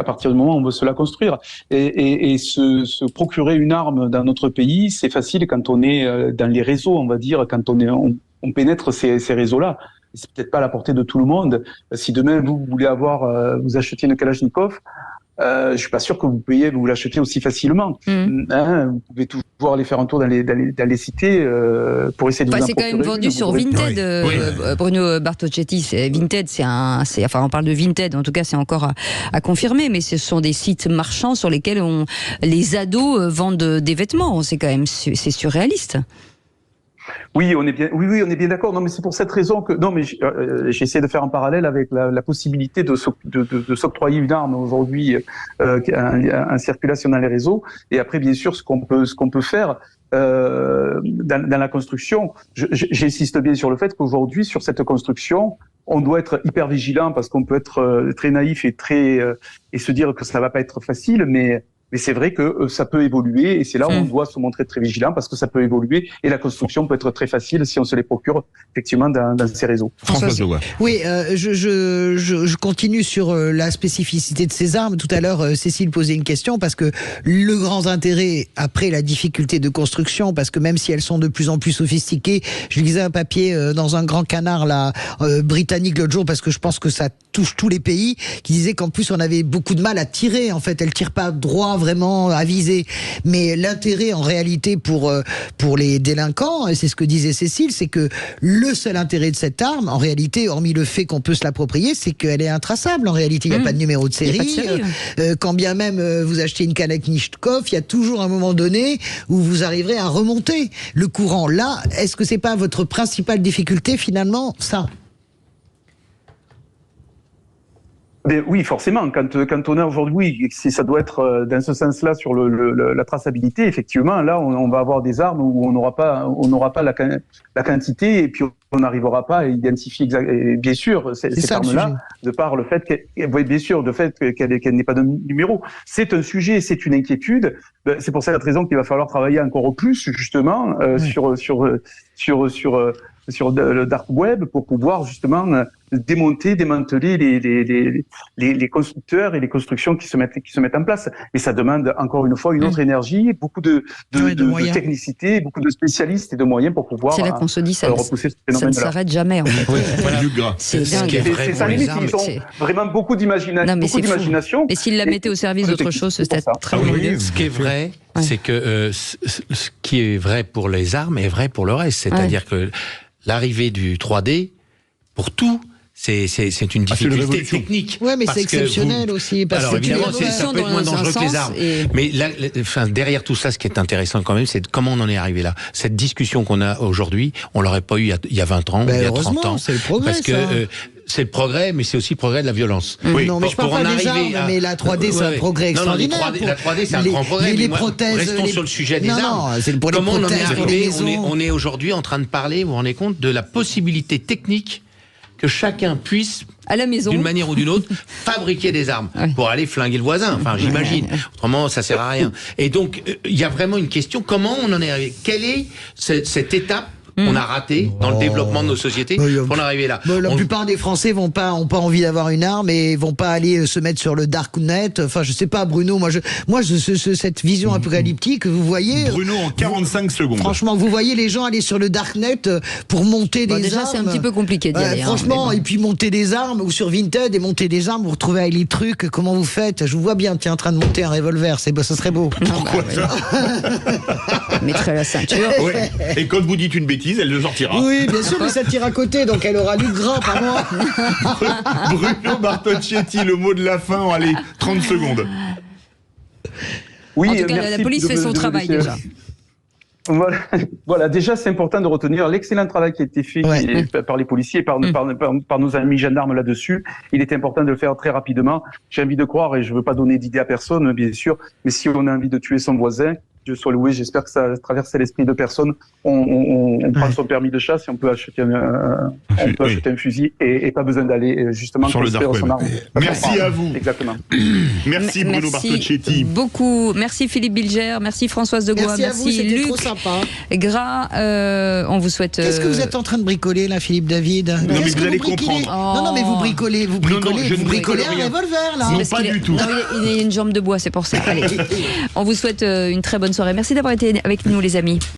partir du moment où on veut se la construire. Et se procurer une arme dans notre pays, c'est facile quand on est dans les réseaux, on va dire, quand on pénètre ces réseaux-là. C'est peut-être pas à la portée de tout le monde. Si demain vous voulez vous achetiez une Kalachnikov, je suis pas sûr que vous puissiez vous l'acheter aussi facilement. Vous pouvez toujours aller faire un tour dans les cités pour essayer de vous en c'est quand même vendu sur Vinted, Bruno Bartocchetti. Vinted, enfin, on parle de Vinted, en tout cas, c'est encore à confirmer, mais ce sont des sites marchands sur lesquels les ados vendent des vêtements. C'est quand même, c'est surréaliste. Oui, on est bien d'accord. Non, mais c'est pour cette raison que j'ai essayé de faire un parallèle avec la possibilité de s'octroyer une arme aujourd'hui en circulation dans les réseaux. Et après, bien sûr, ce qu'on peut faire dans la construction. J'insiste bien sur le fait qu'aujourd'hui, sur cette construction, on doit être hyper vigilant parce qu'on peut être très naïf et se dire que ça va pas être facile, mais c'est vrai que ça peut évoluer et c'est là où on doit se montrer très vigilant parce que ça peut évoluer et la construction peut être très facile si on se les procure effectivement dans ces réseaux. Oui, je continue sur la spécificité de ces armes. Tout à l'heure, Cécile posait une question parce que le grand intérêt après la difficulté de construction, parce que même si elles sont de plus en plus sophistiquées, je lisais un papier dans un grand canard là, britannique l'autre jour parce que je pense que ça touche tous les pays, qui disait qu'en plus on avait beaucoup de mal à tirer. En fait, elles tirent pas droit vraiment à viser. Mais l'intérêt en réalité pour les délinquants, et c'est ce que disait Cécile, c'est que le seul intérêt de cette arme, en réalité, hormis le fait qu'on peut se l'approprier, c'est qu'elle est intraçable. En réalité, il n'y a pas de numéro de série. Quand bien même vous achetez une Kalachnikov, il y a toujours un moment donné où vous arriverez à remonter le courant. Là, est-ce que c'est pas votre principale difficulté finalement, ça ? Mais oui, forcément. Quand on a aujourd'hui, si ça doit être dans ce sens-là sur la traçabilité, effectivement, là, on va avoir des armes où on n'aura pas la quantité et puis on n'arrivera pas à identifier bien sûr cette arme-là, de par le fait qu'elle n'ait pas de numéro. C'est un sujet, c'est une inquiétude. C'est pour cette raison qu'il va falloir travailler encore plus justement sur le dark web pour pouvoir justement démanteler les constructeurs et les constructions qui se mettent en place. Et ça demande encore une fois une autre énergie, beaucoup de technicité, beaucoup de spécialistes et de moyens pour pouvoir c'est là qu'on se dit repousser ce phénomène-là. Ça ne s'arrête jamais en fait. C'est dingue. Ils ont vraiment beaucoup d'imagination. Et s'ils la mettaient au service d'autre chose, c'est très bien. Ce qui est vrai, c'est que ce qui est vrai pour les armes est vrai pour le reste. C'est-à-dire que l'arrivée du 3D, pour tout, c'est une difficulté technique. Oui, mais c'est exceptionnel aussi. Parce alors évidemment, ça peut être moins dangereux que les armes. Mais là, derrière tout ça, ce qui est intéressant quand même, c'est comment on en est arrivé là. Cette discussion qu'on a aujourd'hui, on l'aurait pas eu il y a 20 ans, il y a 30 ans. C'est le progrès, parce que c'est le progrès, mais c'est aussi le progrès de la violence. Oui. Non, mais je parle pas des armes, mais la 3D, c'est un progrès extraordinaire. La 3D, c'est un grand progrès. Les prothèses, restons sur le sujet des armes. Comment on en est arrivé? On est aujourd'hui en train de parler, vous vous rendez compte, de la possibilité technique que chacun puisse, à la maison, d'une manière ou d'une autre, fabriquer des armes pour aller flinguer le voisin. Enfin, j'imagine. Autrement, ça sert à rien. Et donc, il y a vraiment une question. Comment on en est arrivé? Quelle est cette étape on a raté dans le développement de nos sociétés pour en arriver là. La plupart des Français ont pas envie d'avoir une arme et vont pas aller se mettre sur le darknet. Enfin, je sais pas, Bruno. Cette vision apocalyptique, vous voyez. Bruno, en 45 secondes. Franchement, vous voyez les gens aller sur le darknet pour monter des armes. Déjà, c'est un petit peu compliqué d'y aller. Franchement, et puis monter des armes, ou sur Vinted et monter des armes, vous retrouvez avec les trucs. Comment vous faites? Je vous vois bien, en train de monter un revolver. Ça serait beau. Pourquoi ça? Mettrait la ceinture. Ouais. Et quand vous dites une bêtise, elle le sortira. Oui, bien sûr, mais ça tire à côté, donc elle aura lu gras, pas moi. Bruno Bertocchetti, le mot de la fin. Allez, 30 secondes. Oui, en tout cas, la police fait son travail déjà. Voilà, déjà c'est important de retenir l'excellent travail qui a été fait par les policiers et par nos amis gendarmes là-dessus. Il est important de le faire très rapidement. J'ai envie de croire, et je ne veux pas donner d'idée à personne, bien sûr, mais si on a envie de tuer son voisin, Dieu soit loué, j'espère que ça a traversé l'esprit de personne. On prend son permis de chasse et on peut acheter un fusil et pas besoin d'aller justement sur le dark web. Son arme. Merci à vous. Exactement. Merci Bruno Bertocchetti. Beaucoup. Merci Philippe Bilger. Merci Françoise de Goua. Merci Luc. Trop sympa. Gras. On vous souhaite. Qu'est-ce que vous êtes en train de bricoler là, Philippe David? Non, mais vous allez comprendre. Non, mais vous bricolez un revolver là. Non, pas du tout. Non, il a une jambe de bois, c'est pour ça. Allez. On vous souhaite une très bonne soirée. Merci d'avoir été avec nous, les amis.